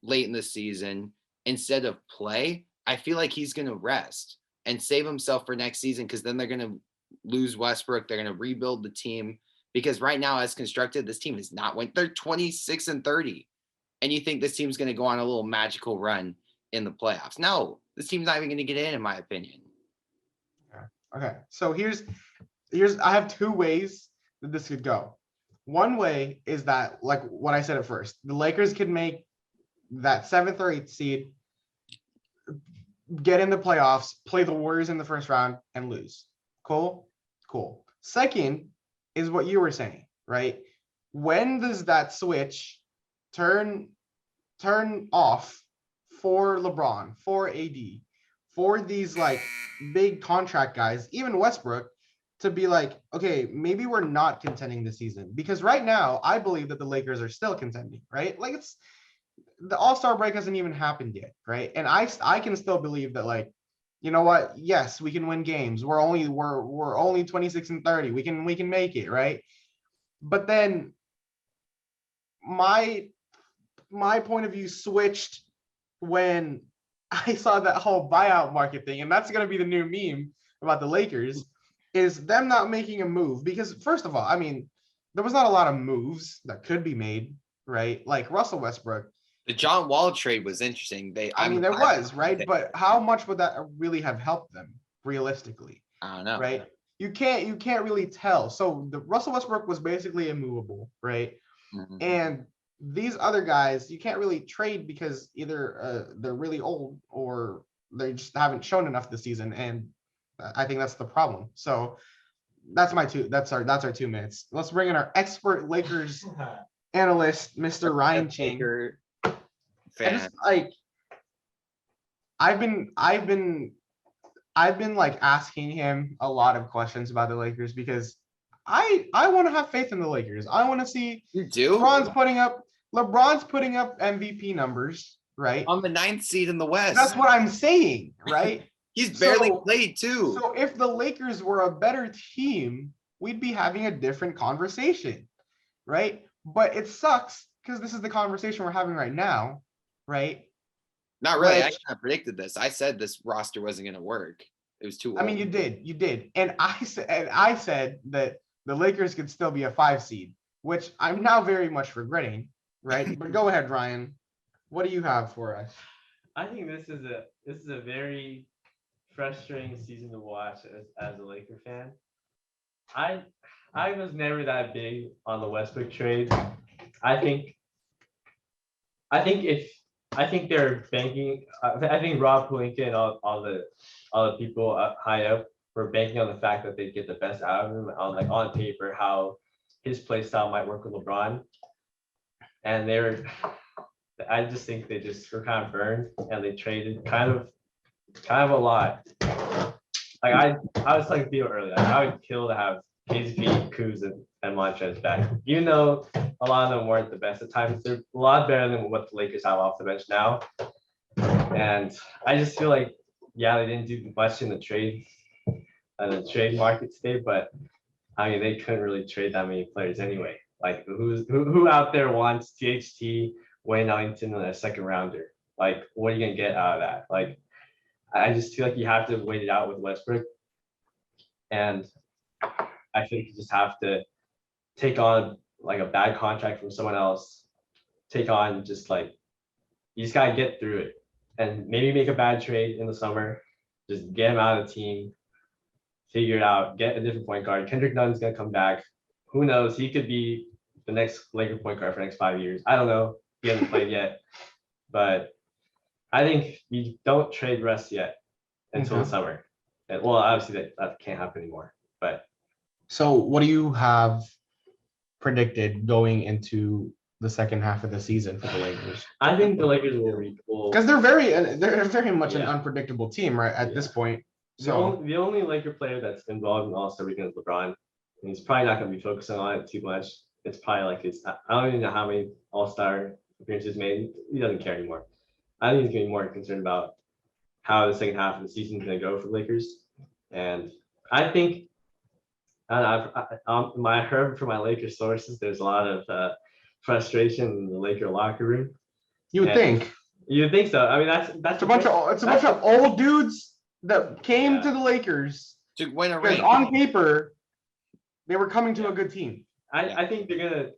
late in the season instead of play, I feel like he's going to rest and save himself for next season because then they're going to lose Westbrook. They're going to rebuild the team because right now as constructed, this team is not win. They're 26-30. And you think this team's going to go on a little magical run in the playoffs. No, this team's not even going to get in my opinion. Okay. So here's I have 2 ways that this could go. One way is that, like what I said at first, the Lakers can make that 7th or 8th seed, get in the playoffs, play the Warriors in the first round, and lose. Cool? Cool. Second is what you were saying, right? When does that switch turn off for LeBron, for AD, for these like big contract guys, even Westbrook, to be like, okay, maybe we're not contending this season? Because right now, I believe that the Lakers are still contending, right? Like it's the All-Star break hasn't even happened yet, right? And I can still believe that, like, you know what? Yes, we can win games. We're only 26-30. We can make it, right? But then my point of view switched when I saw that whole buyout market thing, and that's gonna be the new meme about the Lakers, is them not making a move. Because first of all, I mean, there was not a lot of moves that could be made, right? Like Russell Westbrook. The John Wall trade was interesting. I mean, there was, right? But how much would that really have helped them realistically? I don't know. Right? You can't really tell. So the Russell Westbrook was basically immovable, right? Mhm. And these other guys, you can't really trade because either they're really old or they just haven't shown enough this season. And I think that's the problem. So that's our 2 minutes. Let's bring in our expert Lakers analyst, Mr. Ryan Ching. Baker I fan. just like I've been like asking him a lot of questions about the Lakers because I want to have faith in the Lakers. I want to see You do? LeBron's putting up MVP numbers, right? On the 9th seed in the West. That's what I'm saying, right? He's barely So- played too. So if the Lakers were a better team, we'd be having a different conversation, right? But it sucks because this is the conversation we're having right now, right? Not really. I Which- kind of predicted this. I said this roster wasn't going to work. It was too old. I mean, you did. And I said that the Lakers could still be a 5 seed, which I'm now very much regretting, right? But go ahead, Ryan. What do you have for us? I think this is a very frustrating season to watch as a Laker fan. I was never that big on the Westbrook trade. I think they're banking. I think Rob Pelinka and all the people high up were banking on the fact that they'd get the best out of him on paper, how his play style might work with LeBron. And I just think they just were kind of burned and they traded kind of a lot. Like I was telling Theo earlier, I would kill to have KCP, Kuz, and Montrez back. Even though a lot of them weren't the best at times, they're a lot better than what the Lakers have off the bench now. And I just feel like, yeah, they didn't do much in the trade market today, but I mean, they couldn't really trade that many players anyway. Like who out there wants THT, Wayne Ellington, and a second rounder? Like, what are you gonna get out of that? Like, I just feel like you have to wait it out with Westbrook, and I think you just have to take on like a bad contract from someone else. Take on just like you just gotta get through it, and maybe make a bad trade in the summer. Just get him out of the team. Figure it out. Get a different point guard. Kendrick Nunn's gonna come back. Who knows? He could be the next Laker point guard for the next 5 years. I don't know. He hasn't played yet, but I think you don't trade Russ yet until the summer. And, well, obviously that can't happen anymore. But So what do you have predicted going into the second half of the season for the Lakers? I think the Lakers will. Because they're very much an Yeah. unpredictable team, right? At this point. So The only Laker player that's involved in All-Star Weekend is LeBron. And he's probably not going to be focusing on it too much. It's probably like I don't even know how many All-Star appearances made. He doesn't care anymore. I think he's going to be more concerned about how the second half of the season is going to go for the Lakers. And I think, I heard from my Lakers sources, there's a lot of frustration in the Laker locker room. you would And think You think so? I mean, that's it's a bunch of old dudes that came Yeah. to the Lakers To win a because ring. on paper they were coming to a good team. I think they're gonna.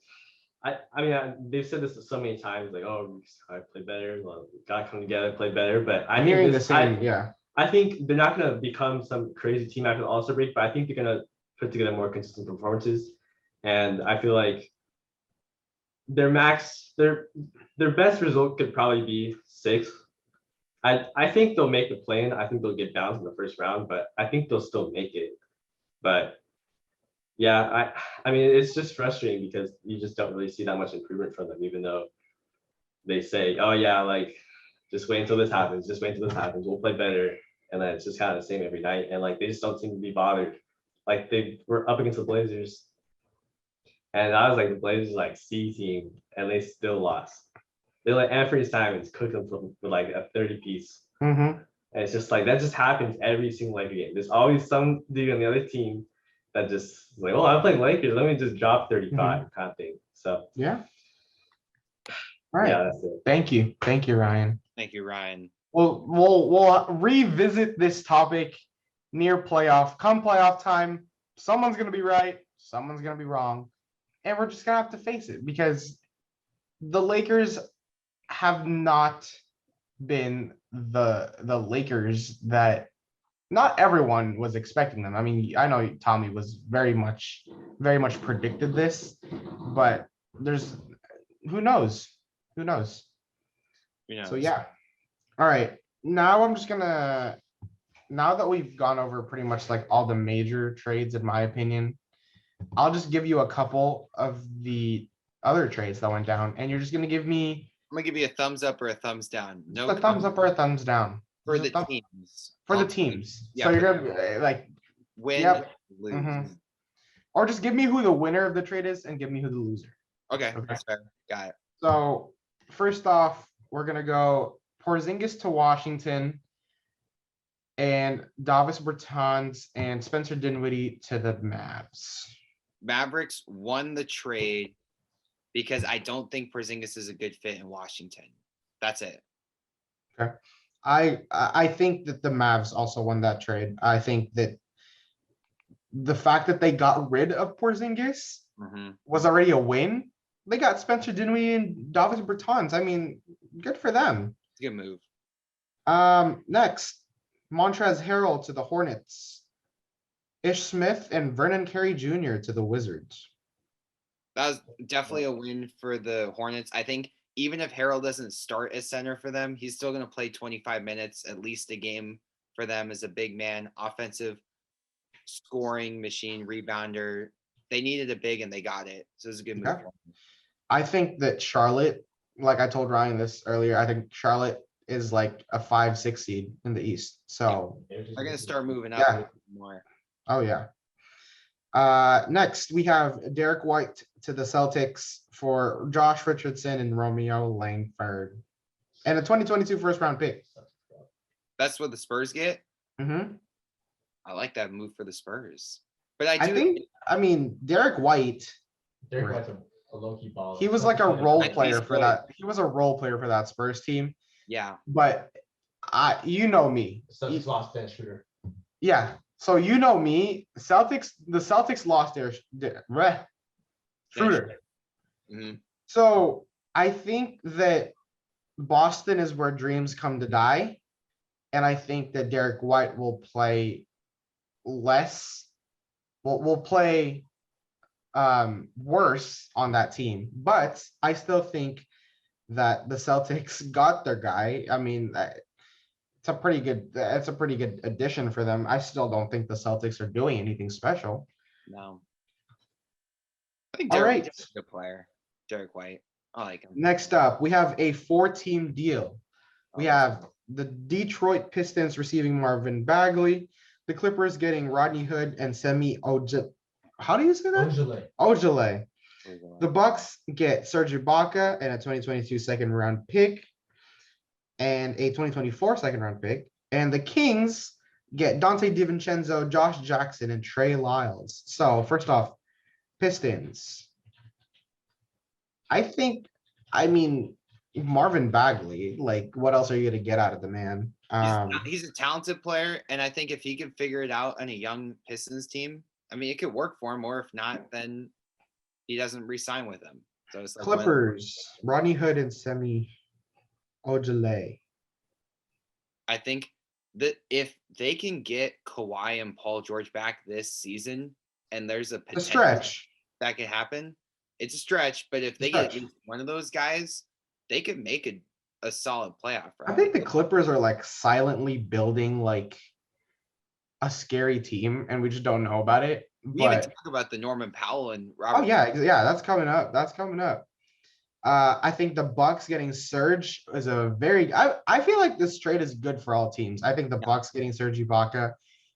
I mean, they've said this so many times, like, oh, we gotta play better, well, we gotta come together, play better. But I'm hearing the this, same. Yeah. I think they're not gonna become some crazy team after the All-Star break, but I think they're gonna put together more consistent performances. And I feel like their best result could probably be 6. I think they'll make the play-in. I think they'll get bounced in the first round, but I think they'll still make it. But yeah, I mean, it's just frustrating because you just don't really see that much improvement from them, even though they say, oh yeah, like just wait until this happens, just wait until this happens, we'll play better. And then it's just kind of the same every night. And like they just don't seem to be bothered. Like they were up against the Blazers. And I was like the Blazers like C team, and they still lost. They let Anthony Simons cook them for like a 30 piece. Mm-hmm. And it's just like that just happens every single every game. There's always some dude on the other team that just is like, oh, I'm playing Lakers. Let me just drop 35 kind of thing. So Yeah. All right. yeah, that's it. Thank you, Ryan. Thank you, Ryan. We'll revisit this topic near playoff. Come playoff time, someone's gonna be right, someone's gonna be wrong, and we're just gonna have to face it because the Lakers have not been the Lakers that not everyone was expecting them. I mean, I know Tommy was very much predicted this, but there's who knows? Who knows? So yeah. All right. Now I'm just gonna, now that we've gone over pretty much like all the major trades, in my opinion, I'll just give you a couple of the other trades that went down, and you're just gonna give me I'm gonna give you a thumbs up or a thumbs down. No a thumbs up or a thumbs down for Just the a thumb- teams. for the teams. Yeah, So you're for gonna like, Win, Yep. lose. Mhm. or just give me who the winner of the trade is and give me who the loser. Okay, Okay. that's fair. Got it. So first off, we're gonna go Porzingis to Washington and Davis Bertans and Spencer Dinwiddie to the Mavs. Mavericks won the trade because I don't think Porzingis is a good fit in Washington. That's it. I think that the Mavs also won that trade. I think that the fact that they got rid of Porzingis Mhm. was already a win. They got Spencer Dinwiddie and Davis Bertans. I mean, good for them. It's a good move. Next, Montrezl Harrell to the Hornets. Ish Smith and Vernon Carey Jr. to the Wizards. That was definitely a win for the Hornets. I think even if Harold doesn't start as center for them, he's still going to play 25 minutes, at least a game for them as a big man, offensive scoring machine, rebounder. They needed a big and they got it. So it was a good move. Yeah. for them. I think that Charlotte, like I told Ryan this earlier, I think Charlotte is like a 5-6 seed in the East. So, They're going to start moving up Yeah. a little bit more. oh yeah. Next we have Derek White to the Celtics for Josh Richardson and Romeo Langford and a 2022 first round pick. That's what the Spurs get. Mhm. I like that move for the Spurs. But I I do think, I mean, Derek White, Derek White's a low-key baller. he was like a role think player he's for that. He was a role player for that Spurs team, yeah. but you know me. Celtics lost Ben Schroeder. Yeah. So you know me, the Celtics lost Schroeder. Mhm. So I think that Boston is where dreams come to die. And I think that Derek White will play less, will play worse on that team. But I still think that the Celtics got their guy. I mean, it's a pretty good addition for them. I still don't think the Celtics are doing anything special. No. I think All Derek right. White's a good player. Derek White. I like him. Next up, we have a 4-team deal. We Oh, have the Detroit Pistons receiving Marvin Bagley, the Clippers getting Rodney Hood and Semi Ojeleye. How do you say that? Ojeleye. The Bucks get Serge Ibaka and a 2022 second round pick and a 2024 second round pick. And the Kings get Dante DiVincenzo, Josh Jackson, and Trey Lyles. So first off, Pistons. I mean, Marvin Bagley, like what else are you gonna get out of the man? He's a talented player, and I think if he can figure it out on a young Pistons team, I mean, it could work for him. Or if not, then he doesn't re-sign with them. So it's like Clippers, Rodney Hood and Semi Ojeleye. I think that if they can get Kawhi and Paul George back this season, and there's a The potential stretch. that could happen, It's a stretch, but if they get Stretch. one of those guys, they could make a solid playoff I run. think the Clippers are like silently building like a scary team, and we just don't know about it. We even But talk about the Norman Powell and oh Robert. yeah, that's coming up. That's coming up. I think the Bucks getting Serge is a very. I feel like this trade is good for all teams. I think the Yeah. Bucks getting Serge Ibaka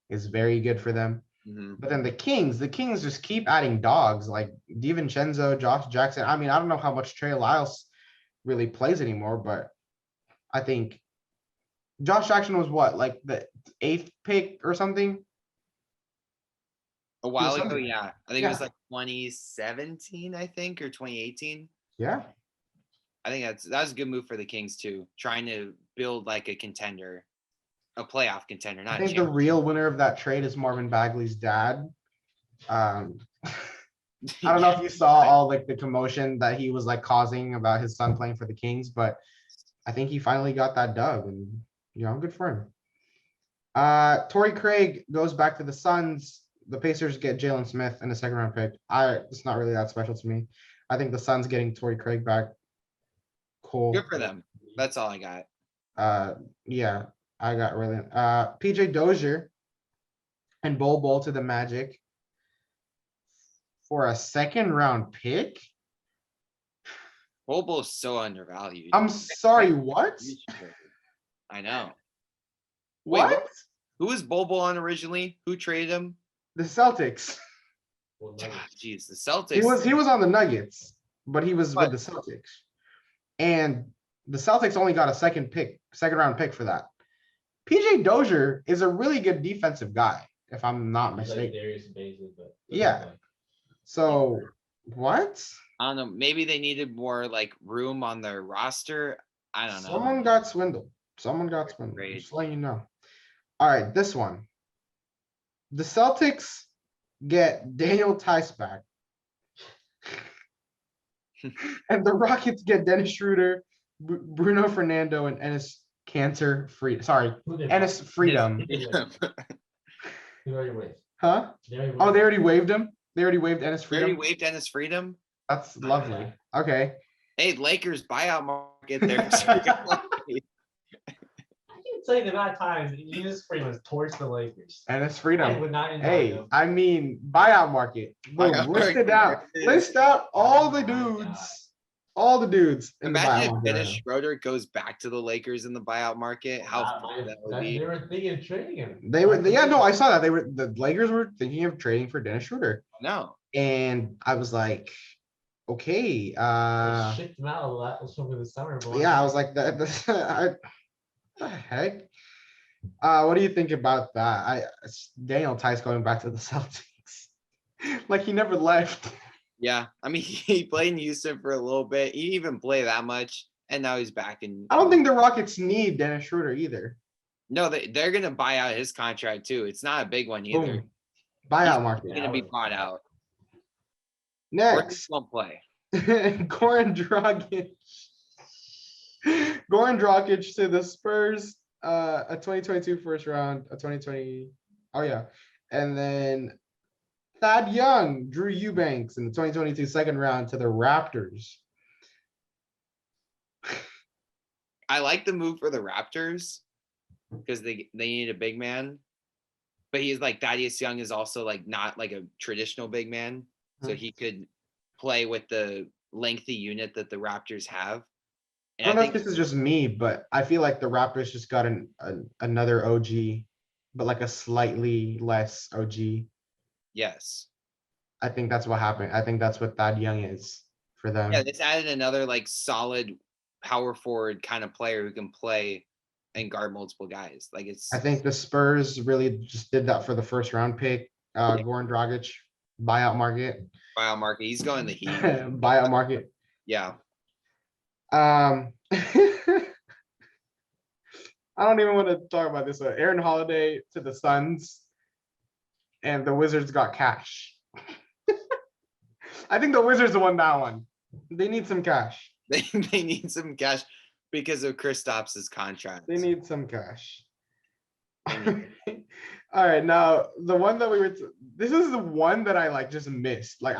is very good for them. Mhm. But then the Kings just keep adding dogs like DiVincenzo, Josh Jackson. I mean, I don't know how much Trey Lyles really plays anymore, but I think Josh Jackson was what, like the 8th pick or something? A while ago, something. yeah. I think it was Yeah. like 2017, I think, or 2018. Yeah. I think that was a good move for the Kings too, trying to build like a contender, a playoff contender, I not a think the champion. real winner of that trade is Marvin Bagley's dad. I don't know if you saw all like the commotion that he was like causing about his son playing for the Kings, but I think he finally got that dub, and good for him. Torrey Craig goes back to the Suns. The Pacers get Jalen Smith in a 2nd-round pick. It's not really that special to me. I think the Suns getting Torrey Craig back. Cool. Good for them. That's all I got. Yeah, I got really PJ Dozier and Bol to the Magic for a 2nd-round pick. Bobo's so undervalued. I'm sorry, what? I know. Wait, What? Who was Bobo on originally? Who traded him? The Celtics. Well, God, Nuggets. Jeez, the Celtics. He was on the Nuggets, but he was But- with the Celtics. And the Celtics only got a 2nd-round pick for that. PJ Dozier is a really good defensive guy, if I'm not He's like mistaken. Darius Bazley, but Yeah. So what? I don't know. Maybe they needed more like room on their roster. I don't know. Someone got swindled. Great. Just letting you know. All right, this one. The Celtics get Daniel Tice back. And the Rockets get Dennis Schroeder, Bruno Fernando, and Ennis Ennis Freedom. Who are you with? Huh? Oh, they already waived him? They already waived Ennis They already Freedom? waived Dennis Freedom. That's lovely. Okay. Hey, Lakers buyout market there. I can tell you the amount of times Enos Freeman torched the Lakers. Ennis I Freedom. would not invite Hey, him. I mean, buyout market. Boom, Buyout list it market. out. There it is. List out all the Oh my dudes. God. All the dudes in the buyout Imagine if market. Dennis right Schroeder goes back to the Lakers in the buyout market. How fun that would be. They were thinking of trading him. now. I saw that. The Lakers were thinking of trading for Dennis Schroeder. No. And I was like, okay. They shipped him out a lot over the summer. But Yeah, I was like, the heck? What do you think about that? Daniel Tice going back to the Celtics. Like he never left. Yeah. I mean, he played in Houston for a little bit. He didn't even play that much. And now he's back in. I don't think the Rockets need Dennis Schroeder either. No, they're going to buy out his contract too. It's not a big one either. Boom. Buyout He's market. going to be bought out. Or he Next, won't play. Goran Dragic. Goran Dragic to the Spurs. A 2022 first round, a 2020. Oh yeah, and then Thad Young, Drew Eubanks in the 2022 2nd round to the Raptors. I like the move for the Raptors because they need a big man. But he's like Thaddeus Young is also like not like a traditional big man. So he could play with the lengthy unit that the Raptors have. I And don't I know think if this is just me, but I feel like the Raptors just got another OG, but like a slightly less OG. yes. I think that's what happened. I think that's what Thad Young is for them. Yeah, it's added another like solid power forward kind of player who can play and guard multiple guys. Like it's I think the Spurs really just did that for the 1st round pick. Goran Dragic, buyout market. buyout market. He's going the Heat. Buyout market. Yeah. I don't even want to talk about this. Aaron Holiday to the Suns, and the Wizards got cash. I think the Wizards won that one. They need some cash. They need some cash because of Kristaps' contract. They need some cash. All right, now the one that this is the one that I like just missed. Like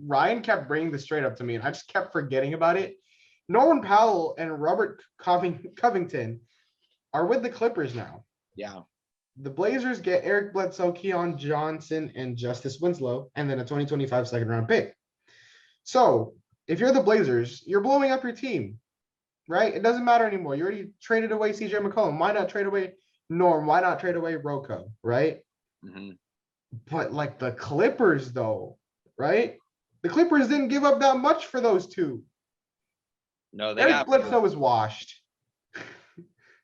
Ryan kept bringing this straight up to me, and I just kept forgetting about it. Norman Powell and Robert Covington are with the Clippers now. Yeah. The Blazers get Eric Bledsoe, Keon Johnson, and Justice Winslow, and then a 2025 second round pick. So if you're the Blazers, you're blowing up your team, right? It doesn't matter anymore. You already traded away CJ McCollum. Why not trade away Norm? Why not trade away Rocco, right? Mhm. But like the Clippers, though, right? The Clippers didn't give up that much for those two. No, they Eric got Bledsoe is washed.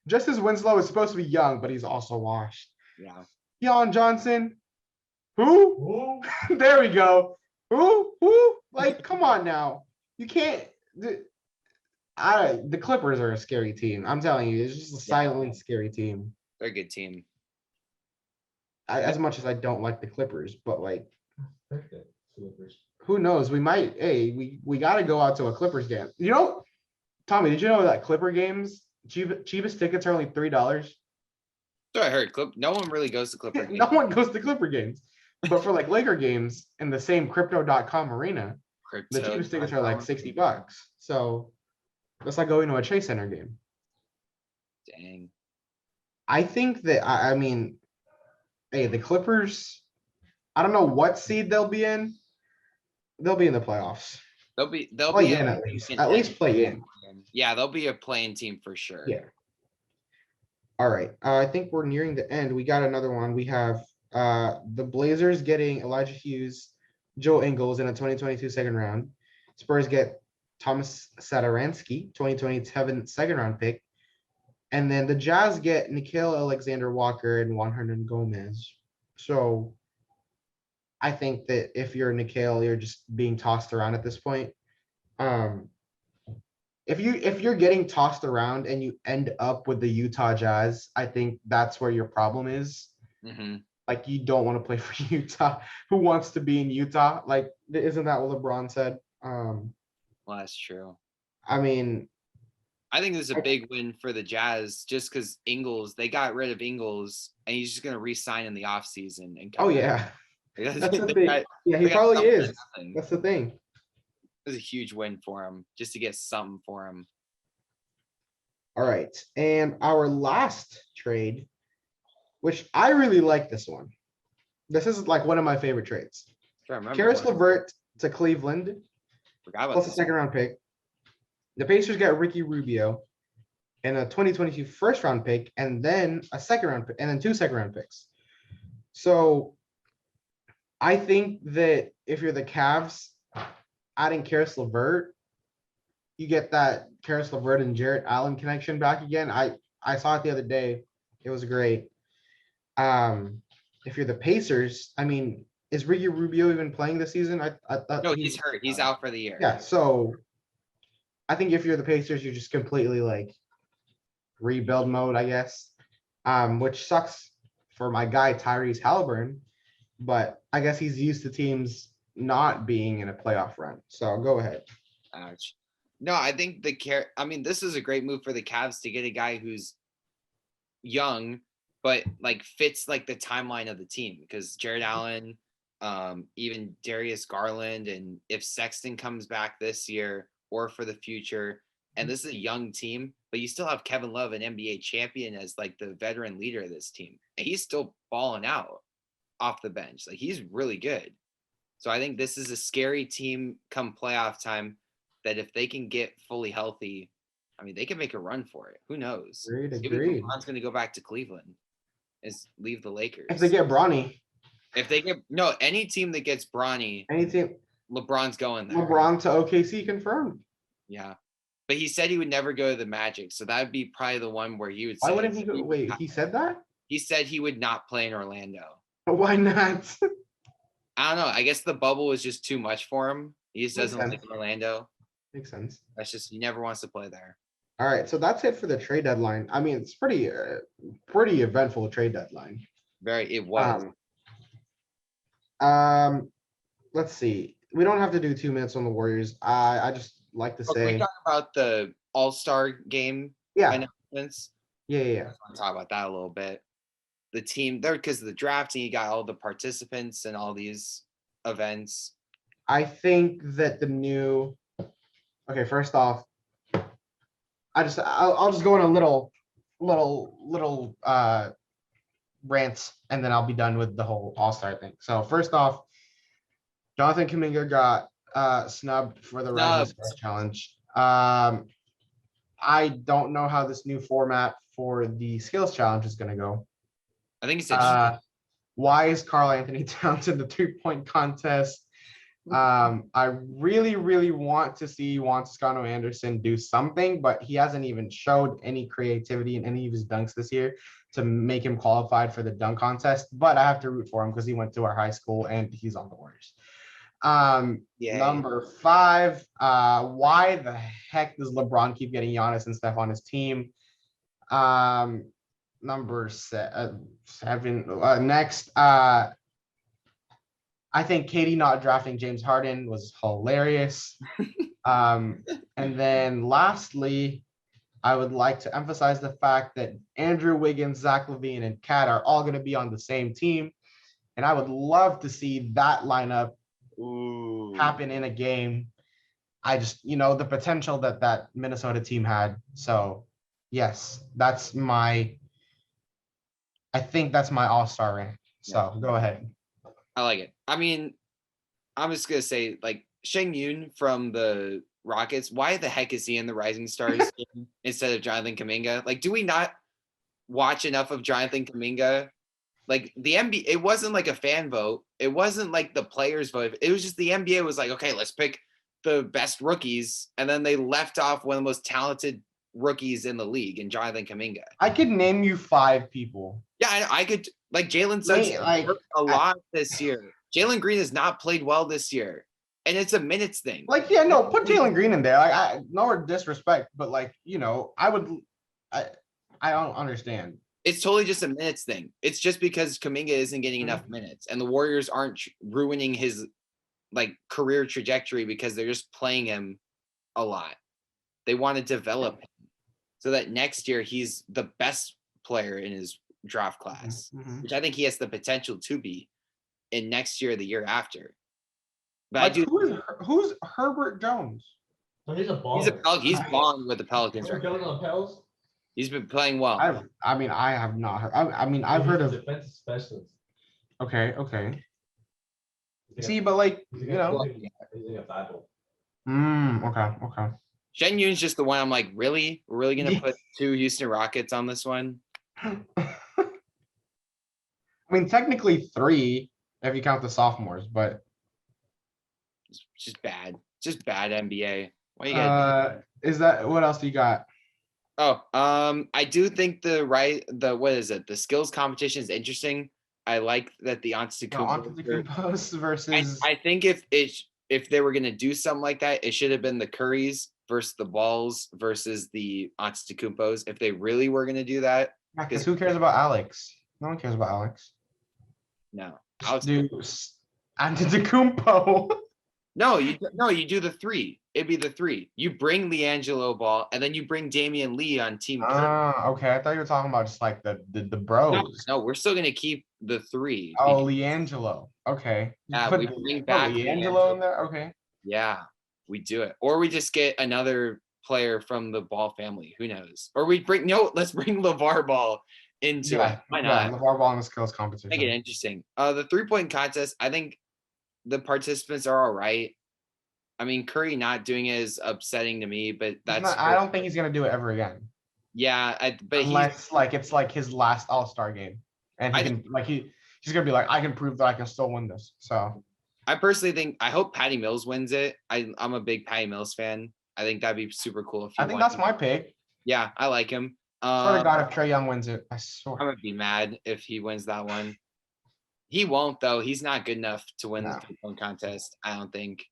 Justice Winslow is supposed to be young, but he's also washed. yeah. Keon Johnson, who? There we go. Who? Like, come on now. You can't. The Clippers are a scary team. I'm telling you, it's just a silently scary team. They're a good team. As much as I don't like the Clippers, but like, Perfect. Clippers. who knows? We might. Hey, we got to go out to a Clippers game. You know, Tommy, did you know that Clipper games cheapest tickets are only $3? So I heard no one really goes to Clipper. No one goes to Clipper games, but for like Laker games in the same crypto.com arena, the cheapest tickets are like $60. So that's like going to a Chase Center game. Dang. I think that I mean, hey, the Clippers, I don't know what seed they'll be in. They'll be in the playoffs. They'll Play be in at least. At least play in. Yeah, they'll be a playing team for sure. Yeah. All right. I think we're nearing the end. We got another one. We have the Blazers getting Elijah Hughes, Joe Ingles in a 2022 second round. Spurs get Thomas Satoransky, 2027 second round pick. And then the Jazz get Nickeil Alexander-Walker and Juan Hernan Gomez. So I think that if you're Nickeil, you're just being tossed around at this point. If you're getting tossed around and you end up with the Utah Jazz, I think that's where your problem is. Mm-hmm. Like, you don't want to play for Utah. Who wants to be in Utah? Like, isn't that what LeBron said? Well, that's true. I mean, I think this is a big win for the Jazz just because they got rid of Ingles and he's just going to re-sign in the offseason. And oh, yeah. That's That's the thing. Yeah, he probably is. That's the thing. It was a huge win for him just to get something for him. All right. And our last trade, which I really like this one. This is like one of my favorite trades. Karis LeVert to Cleveland, plus a second round pick. The Pacers get Ricky Rubio and a 2022 first round pick, and then a second round pick, and then 2 second round picks. So I think that if you're the Cavs, adding Karis LeVert, you get that Karis LeVert and Jarrett Allen connection back again. I saw it the other day. It was great. If you're the Pacers, I mean, is Ricky Rubio even playing this season? I thought no, he's hurt. He's out for the year. Yeah, so I think if you're the Pacers, you're just completely like rebuild mode, I guess. Which sucks for my guy Tyrese Haliburton, but I guess he's used to teams not being in a playoff run. So go ahead. Ouch. No, I think this is a great move for the Cavs to get a guy who's young, but like fits like the timeline of the team, because Jared Allen, even Darius Garland, and if Sexton comes back this year or for the future, and this is a young team, but you still have Kevin Love, an NBA champion, as like the veteran leader of this team, and he's still balling out off the bench. Like, he's really good. So I think this is a scary team come playoff time that if they can get fully healthy, I mean, they can make a run for it. Who knows? Agreed. Maybe LeBron's going to go back to Cleveland and leave the Lakers. If they get Bronny. Any team that gets Bronny, LeBron's going there. LeBron to OKC confirmed. Yeah. But he said he would never go to the Magic. So that would be probably the one where he would say. Why wouldn't he go? Wait, he said that? He said he would not play in Orlando. Why not? I don't know. I guess the bubble was just too much for him. He just doesn't like Orlando. Makes sense. That's just, he never wants to play there. All right, so that's it for the trade deadline. I mean, it's pretty eventful trade deadline. It was. Let's see. We don't have to do 2 minutes on the Warriors. I just like to say. Can we talk about the All-Star game? Yeah. Announcements? Yeah. I want to talk about that a little bit. the team there because of the drafting. You got all the participants and all these events. I think that okay, first off, I'll just go in a little rants, and then I'll be done with the whole All-Star thing. So first off, Jonathan Kuminga got snubbed for the Rising Snubbed. Stars Challenge. I don't know how this new format for the Skills Challenge is going to go. I think it's interesting. Why is Carl Anthony Towns in the 3-point contest? I really want to see Juan Toscano Anderson do something, but he hasn't even showed any creativity in any of his dunks this year to make him qualified for the dunk contest. But I have to root for him because he went to our high school and he's on the Warriors. Yay. Number 5, why the heck does LeBron keep getting Giannis and Steph on his team? Number 7, next, I think Katie not drafting James Harden was hilarious. And then lastly, I would like to emphasize the fact that Andrew Wiggins, Zach LaVine, and Kat are all going to be on the same team. And I would love to see that lineup happen in a game. I just, the potential that Minnesota team had. So yes, I think that's my all-star rank. So go ahead. I like it. I mean, I'm just gonna say, like, Sheng Yun from the Rockets. Why the heck is he in the Rising Stars team instead of Jonathan Kuminga? Like, do we not watch enough of Jonathan Kuminga? Like, the NBA, it wasn't like a fan vote. It wasn't like the players vote. It was just the NBA was like, okay, let's pick the best rookies, and then they left off one of the most talented rookies in the league, in Jonathan Kuminga. I could name you 5 people. Yeah, I could, like, Jalen Suggs worked a lot this year. Jalen Green has not played well this year, and it's a minutes thing. Like, yeah, no, put Jalen Green in there. Like, no disrespect, but like, I don't understand. It's totally just a minutes thing. It's just because Kuminga isn't getting enough minutes, and the Warriors aren't ruining his like career trajectory because they're just playing him a lot. They want to develop him so that next year he's the best player in his draft class, which I think he has the potential to be in next year, the year after. But Like, I do. Who's Herbert Jones? So he's a baller. He's balling with the Pelicans right Going now. on Pels? He's been playing well. I have not heard. I've heard of. defensive specialist. Okay. See, but like, He's a Bible. Okay. Shen Yun's just the one I'm like, really? We're really going to put 2 Houston Rockets on this one? I mean, technically 3 if you count the sophomores, but It's just bad. Just bad NBA. Why you got? is that what else do you got? I do think the skills competition is interesting. I like that the Antetokounmpo versus. I think if they were gonna do something like that, it should have been the Currys versus the Balls versus the Antetokounmpos. If they really were gonna do that, Because who cares about Alex? No one cares about Alex. no. Do Antetokounmpo. No, you do the 3. It'd be the 3. You bring LiAngelo Ball, and then you bring Damian Lee on Team Curry. Okay. I thought you were talking about just like the bros. No, we're still gonna keep the 3. Oh, LiAngelo. Okay. Yeah, Put we bring back LiAngelo in there. Okay. Yeah, we do it. Or we just get another player from the Ball family. Who knows? Or let's bring LeVar Ball into it. Why not? LeVar Ball in the skills competition. Make it interesting. The 3-point contest, I think the participants are all right. I mean, Curry not doing it is upsetting to me, but I don't think he's gonna do it ever again. Yeah, but unless it's like his last All-Star game, and he's gonna be like, I can prove that I can still win this. So I personally think I hope Patty Mills wins it. I'm a big Patty Mills fan. I think that'd be super cool if he I think won. that's my pick. Yeah, I like him. Swear to God, if Trae Young wins it, I swear. I'm gonna be mad if he wins that one. He won't though. He's not good enough to win the 3-point contest. I don't think.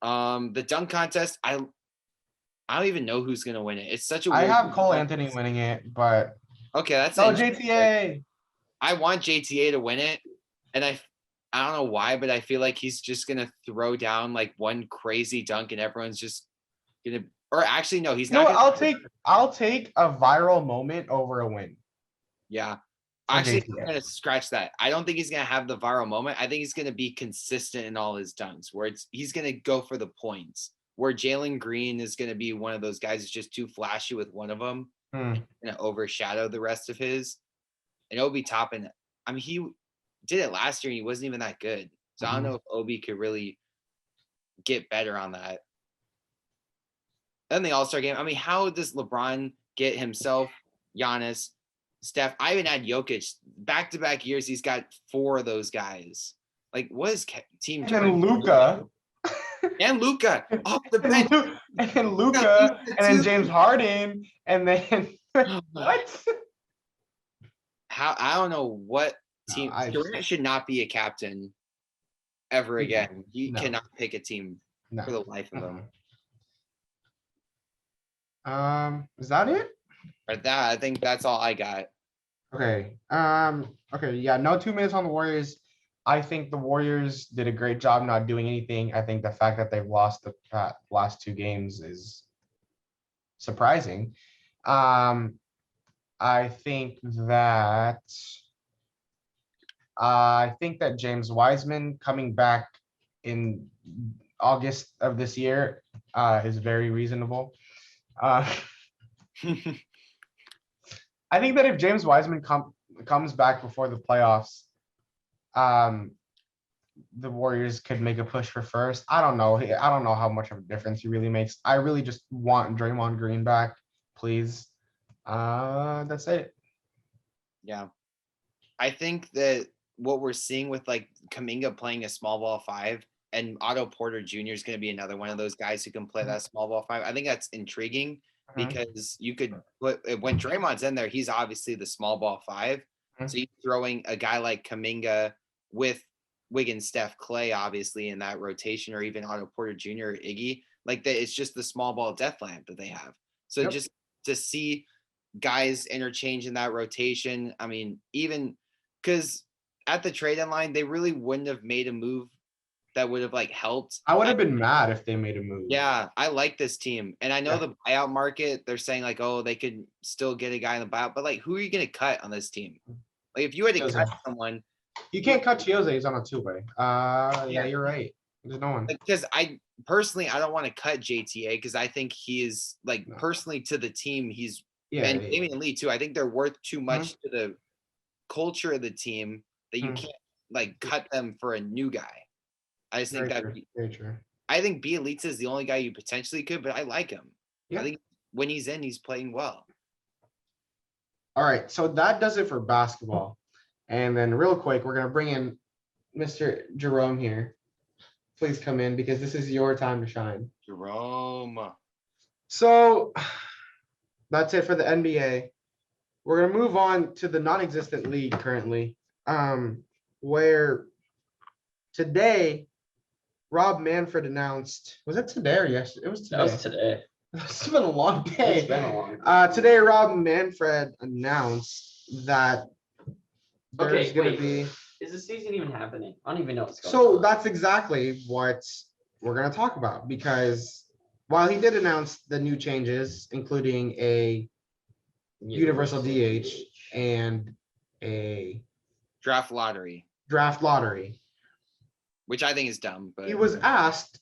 The dunk contest, I don't even know who's gonna win it. It's such a. I have Cole Anthony winning it, but okay, that's JTA. I want JTA to win it, and I don't know why, but I feel like he's just gonna throw down like one crazy dunk, and everyone's just gonna. Or actually, no, he's not. I'll take a viral moment over a win. Yeah, Actually, JTA. I'm gonna scratch that. I don't think he's gonna have the viral moment. I think he's gonna be consistent in all his dunks, where he's gonna go for the points. Where Jalen Green is gonna be one of those guys who's just too flashy with one of them, gonna overshadow the rest of his. And Obi Toppin, I mean, he did it last year and he wasn't even that good. So I don't know if Obi could really get better on that. Then the All-Star game. I mean, how does LeBron get himself, Giannis, Steph? I even had Jokic back-to-back years. He's got 4 of those guys. Like, what is team? And then Luca. And Luca off the bench. And Luca, and then James Harden, and then what? How I don't know what team. I Durant should not be a captain ever again. You No. cannot pick a team No. for the life of them. Is that it? But that I think that's all I got. Okay. Okay. Yeah. No 2 minutes on the Warriors. I think the Warriors did a great job not doing anything. I think the fact that they've lost the last 2 games is surprising. I think that James Wiseman coming back in August of this year is very reasonable. I think that if James Wiseman comes back before the playoffs, the Warriors could make a push for first. I don't know. I don't know how much of a difference he really makes. I really just want Draymond Green back, please. That's it. Yeah. I think that what we're seeing with like Kuminga playing a small ball 5 and Otto Porter Jr. is going to be another one of those guys who can play that small ball 5. I think that's intriguing because you could put when Draymond's in there, he's obviously the small ball 5. So you're throwing a guy like Kuminga with Wiggins, Steph, Clay, obviously in that rotation, or even Otto Porter Jr. or Iggy. Like that, it's just the small ball death lamp that they have. So just to see guys interchange in that rotation. I mean, even because at the trade deadline, they really wouldn't have made a move that would have like helped. I would have been mad if they made a move. Yeah, I like this team. And I know the buyout market, they're saying like, oh, they could still get a guy in the buyout, but like, who are you going to cut on this team? Like if you had to cut someone. You can't cut Chiozza, he's on a 2-way. Yeah, you're right. There's no one. Because I personally, I don't want to cut JTA because I think he is like personally to the team. He's and Damian Lee too. I think they're worth too much to the culture of the team that you can't like cut them for a new guy. I just think very true. I think Bielitsa is the only guy you potentially could, but I like him. Yeah. I think when he's in, he's playing well. All right, so that does it for basketball. And then real quick, we're gonna bring in Mr. Jerome here. Please come in because this is your time to shine. Jerome. So that's it for the NBA. We're gonna move on to the non-existent league currently, where today Rob Manfred announced. Was it today or yesterday? It was today. That was today. It's been a long day. It's been a long day. Today, Rob Manfred announced that there's going to be. Is the season even happening? I don't even know what's going So on. that's exactly what we're going to talk about, because while he did announce the new changes, including a universal DH and a Draft lottery, which I think is dumb, but he was asked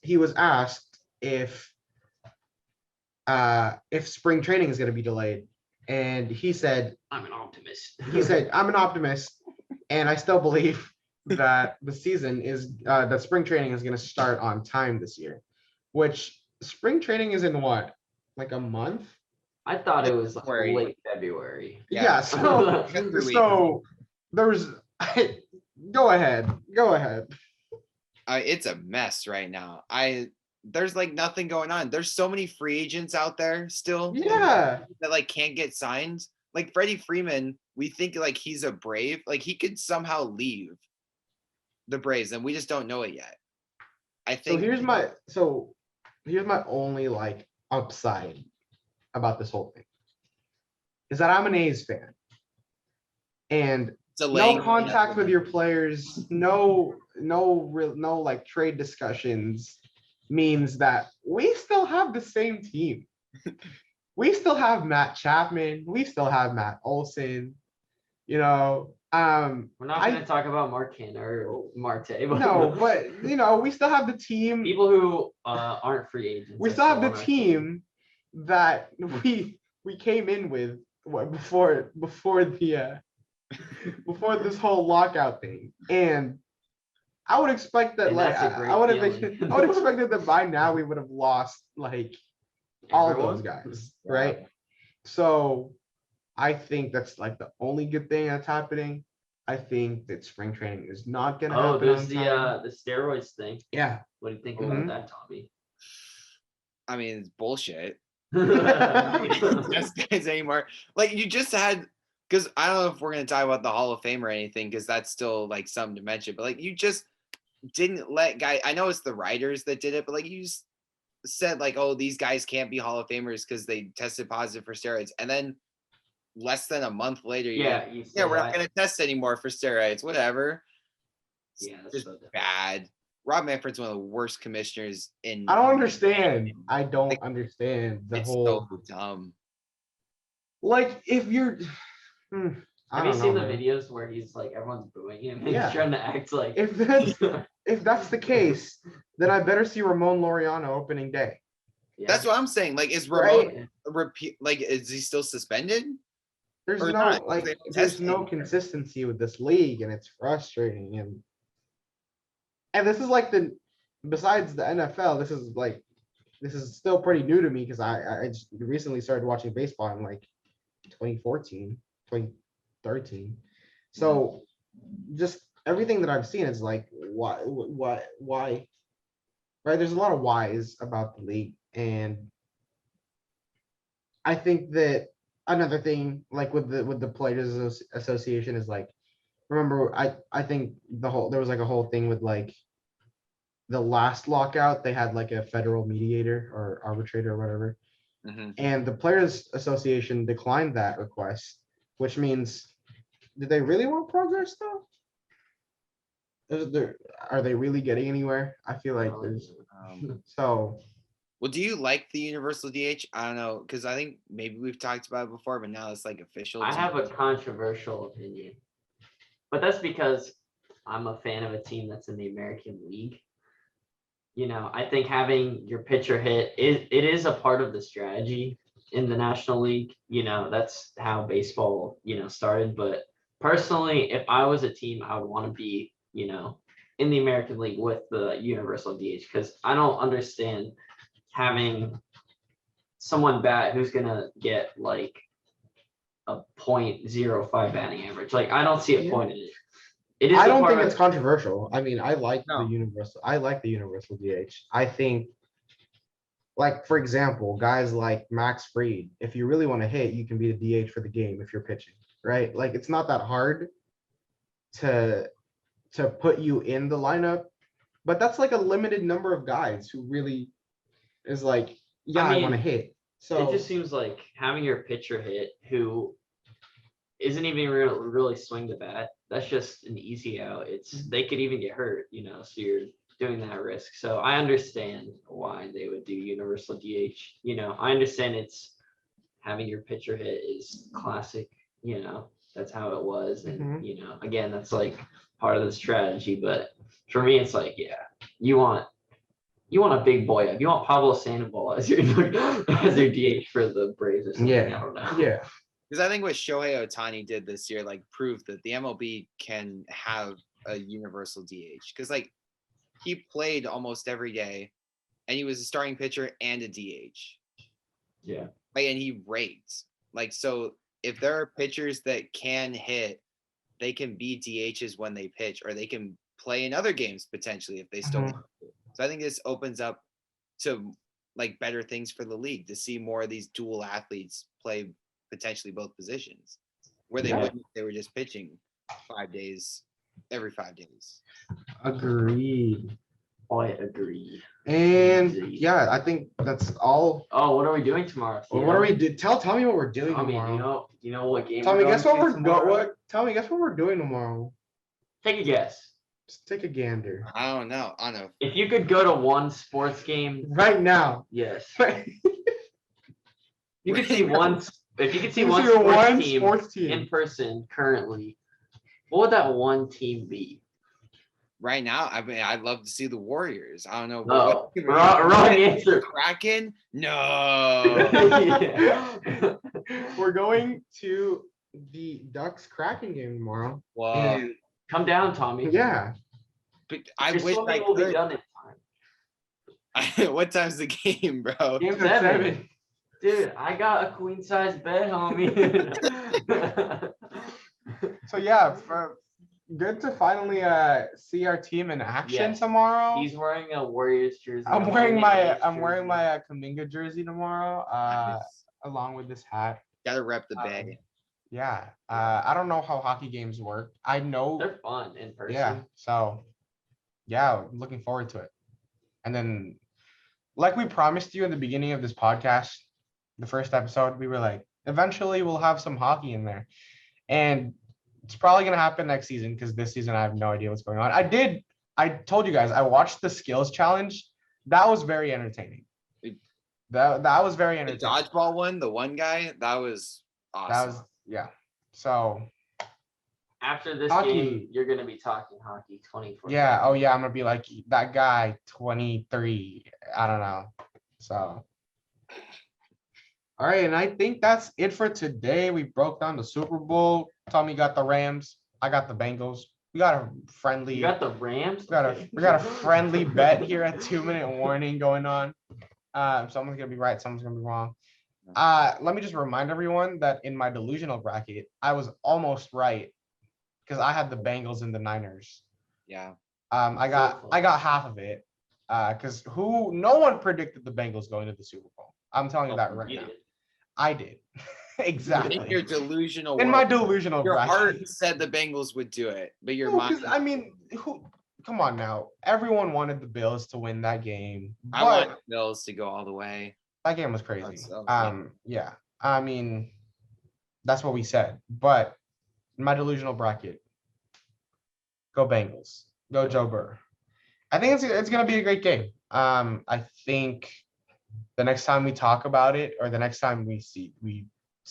if spring training is going to be delayed, and he said, I'm an optimist. I'm an optimist, and I still believe that the season is that spring training is going to start on time this year, which spring training is in what, like a month? I thought it was like February. late February. Yeah. So there's go ahead. It's a mess right now. There's like nothing going on. There's so many free agents out there still. Yeah. That like can't get signed. Like Freddie Freeman, we think like he's a Brave. Like he could somehow leave the Braves, and we just don't know it yet. I think. So here's my only like upside about this whole thing is that I'm an A's fan, and no contact with your players, no like trade discussions means that we still have the same team. We still have Matt Chapman. We still have Matt Olson. You know, We're not I- going to talk about Mark Hanna or Marte. But no, but we still have the team. people who aren't free agents. We are still have the on our team that we came in with before the before this whole lockout thing, and I would expect that And like that's a great I would have feeling. I would have expected that by now we would have lost like all of those Everyone? guys, Yeah. right? So I think that's like the only good thing that's happening. I think that spring training is not gonna Oh, happen there's on the time. the steroids thing. Yeah. What do you think Mhm. about that, Tommy? I mean, it's bullshit. Yeah, Just guys anymore. Like you just had, because I don't know if we're gonna talk about the Hall of Fame or anything, because that's still like something to mention. But like you just didn't let guys. I know it's the writers that did it, but like you just said like, oh, these guys can't be Hall of Famers because they tested positive for steroids, and then less than a month later, you're like, you yeah, said we're not that. gonna test anymore for steroids. Whatever. It's Yeah, that's just so different. bad. Rob Manfred's one of the worst commissioners in. I don't understand. I don't understand the It's whole so dumb. like if you're I Have you don't seen know, the man. videos where he's like everyone's booing him and Yeah. he's trying to act like If that's the case, then I better see Ramon Laureano opening day. Yeah. That's what I'm saying. Like, is Right? Ramon repeat? Like, is he still suspended? There's Or no not, like they don't there's test no him. consistency with this league, and it's frustrating. And this is like besides the NFL, this is still pretty new to me because I just recently started watching baseball in like 2014, 2013. So just everything that I've seen is like why, right? There's a lot of whys about the league, and I think that another thing like with the Players Association is like, remember I think there was like a whole thing with like the last lockout, they had like a federal mediator or arbitrator or whatever. Mhm. And the Players Association declined that request, which means, did they really want progress though? Are they really getting anywhere? I feel like there's so. Well, do you like the universal DH? I don't know, because I think maybe we've talked about it before, but now it's like official. I have a controversial opinion, but that's because I'm a fan of a team that's in the American League. I think having your pitcher hit it is a part of the strategy in the National League. That's how baseball, started. But personally, if I was a team, I would want to be, in the American League with the universal DH, because I don't understand having someone bat who's gonna get like a .05 batting average. Like I don't see a point in it. It is. I a don't part think of- it's controversial. I mean, I like No. the universal DH. I think, like for example, guys like Max Fried, if you really want to hit, you can be the DH for the game if you're pitching, right? Like it's not that hard to put you in the lineup, but that's like a limited number of guys who really is like, yeah, I want to mean, hit. So it just seems like having your pitcher hit who isn't even really swing the bat. That's just an easy out. They could even get hurt, so you're doing that risk. So I understand why they would do universal DH. I understand it's having your pitcher hit is classic, that's how it was. And, again, that's like part of the strategy. But for me, it's like, yeah, you want a big boy. You want Pablo Sandoval as your DH for the Braves or something. I don't know. yeah. Because I think what Shohei Ohtani did this year, like, proved that the MLB can have a universal DH. Because, like, he played almost every day, and he was a starting pitcher and a DH. Yeah. Like, and he raked. Like, so if there are pitchers that can hit, they can be DHs when they pitch, or they can play in other games potentially if they still want to. So I think this opens up to like better things for the league to see more of these dual athletes play potentially both positions, where they wouldn't if they were just pitching 5 days every 5 days. Agreed. I agree. And Easy. yeah, I think that's all. Oh, what are we doing tomorrow? Well, what are we do? Tell me what we're doing Tommy, tomorrow. you know what game? Tommy, we're guess going what to tomorrow? Tell me, guess what we're doing tomorrow. Take a guess. Just take a gander. I don't know. I don't know. If you could go to one sports game, Right now. yes. You You could see one. If you could see can one see your sports one team sports team. in person currently, What would that one team be? Right now, I mean, I'd love to see the Warriors. I don't know. No, wrong answer. Kraken? No. Yeah. We're going to the Ducks Kraken game tomorrow. Well, And Come down, Tommy. yeah, but I Your wish I swimming will be could. done in time. What time's the game, bro? Game 7. Dude, I got a queen size bed, homie. so yeah, good to finally see our team in action Yes. tomorrow. He's wearing a Warriors jersey. I'm wearing an my Indians jersey. Kaminga jersey tomorrow, along with this hat. Gotta rep the Bay. Yeah, I don't know how hockey games work. I know, They're fun in person. yeah. So, yeah, looking forward to it. And then, like we promised you in the beginning of this podcast, the first episode, we were like, eventually we'll have some hockey in there, and it's probably gonna happen next season because this season I have no idea what's going on. I told you guys I watched the skills challenge. That was very entertaining. That was very The entertaining. dodgeball one, the one guy, that was awesome. That was yeah. So After this Hockey. game, you're gonna be talking hockey 24. yeah, oh yeah, I'm gonna be like that guy 23. I don't know. So all right, and I think that's it for today. We broke down the Super Bowl. Tommy got the Rams. I got the Bengals. We got a friendly. You got the Rams. we got a friendly bet here, a 2-minute warning going on. Someone's gonna be right, someone's gonna be wrong. Let me just remind everyone that in my delusional bracket, I was almost right because I had the Bengals and the Niners. Yeah. I got half of it. Because no one predicted the Bengals going to the Super Bowl. I'm telling you that right now. I did. Exactly. In your delusional In my world, delusional your bracket. heart said the Bengals would do it, but your No, mind. 'cause, I mean, come on now. Everyone wanted the Bills to win that game. I But want Bills to go all the way. that game was crazy. That's- Yeah. I mean, that's what we said. But in my delusional bracket, go Bengals. Go Joe Burrow. I think it's gonna be a great game. I think the next time we talk about it, or the next time we see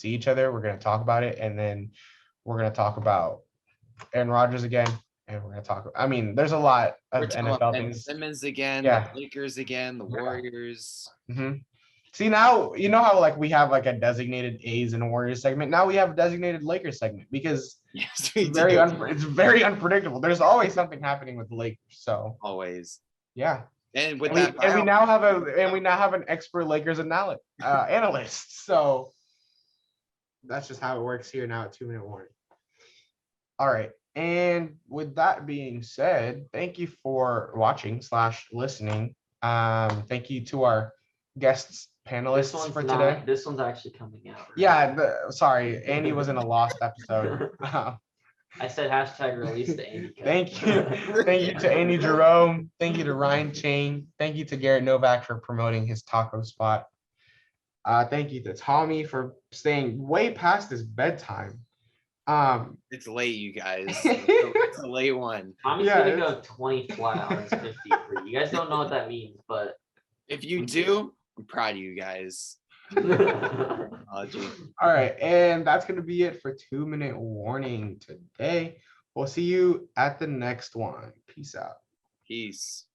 each other, we're gonna talk about it, and then we're gonna talk about Aaron Rodgers again, and we're gonna talk. I mean, there's a lot of We're talking about NFL Ben things. Simmons again, Yeah. the Lakers again, the Warriors. See, now you know how like we have like a designated A's and Warriors segment. Now we have a designated Lakers segment because Yes, we it's very do. it's very unpredictable. There's always something happening with the Lakers. So Always. yeah. And with And we, that, and we now have an expert Lakers analyst. So that's just how it works here now at 2-minute warning. All right. And with that being said, thank you for watching / listening. Thank you to our guests panelists for today. This one's actually coming out. Yeah, sorry, Andy was in a lost episode. I said hashtag release the Andy. cut. Thank you to Andy Jerome. Thank you to Ryan Chain. Thank you to Garrett Novak for promoting his taco spot. Thank you to Tommy for staying way past his bedtime. it's late, you guys. It's a late one. Tommy's Yeah, gonna go 20 flat on his 50 free. You guys don't know what that means, but If you do, I'm proud of you guys. all Apology. All right, and that's gonna be it for 2-minute warning today. We'll see you at the next one. Peace out. Peace.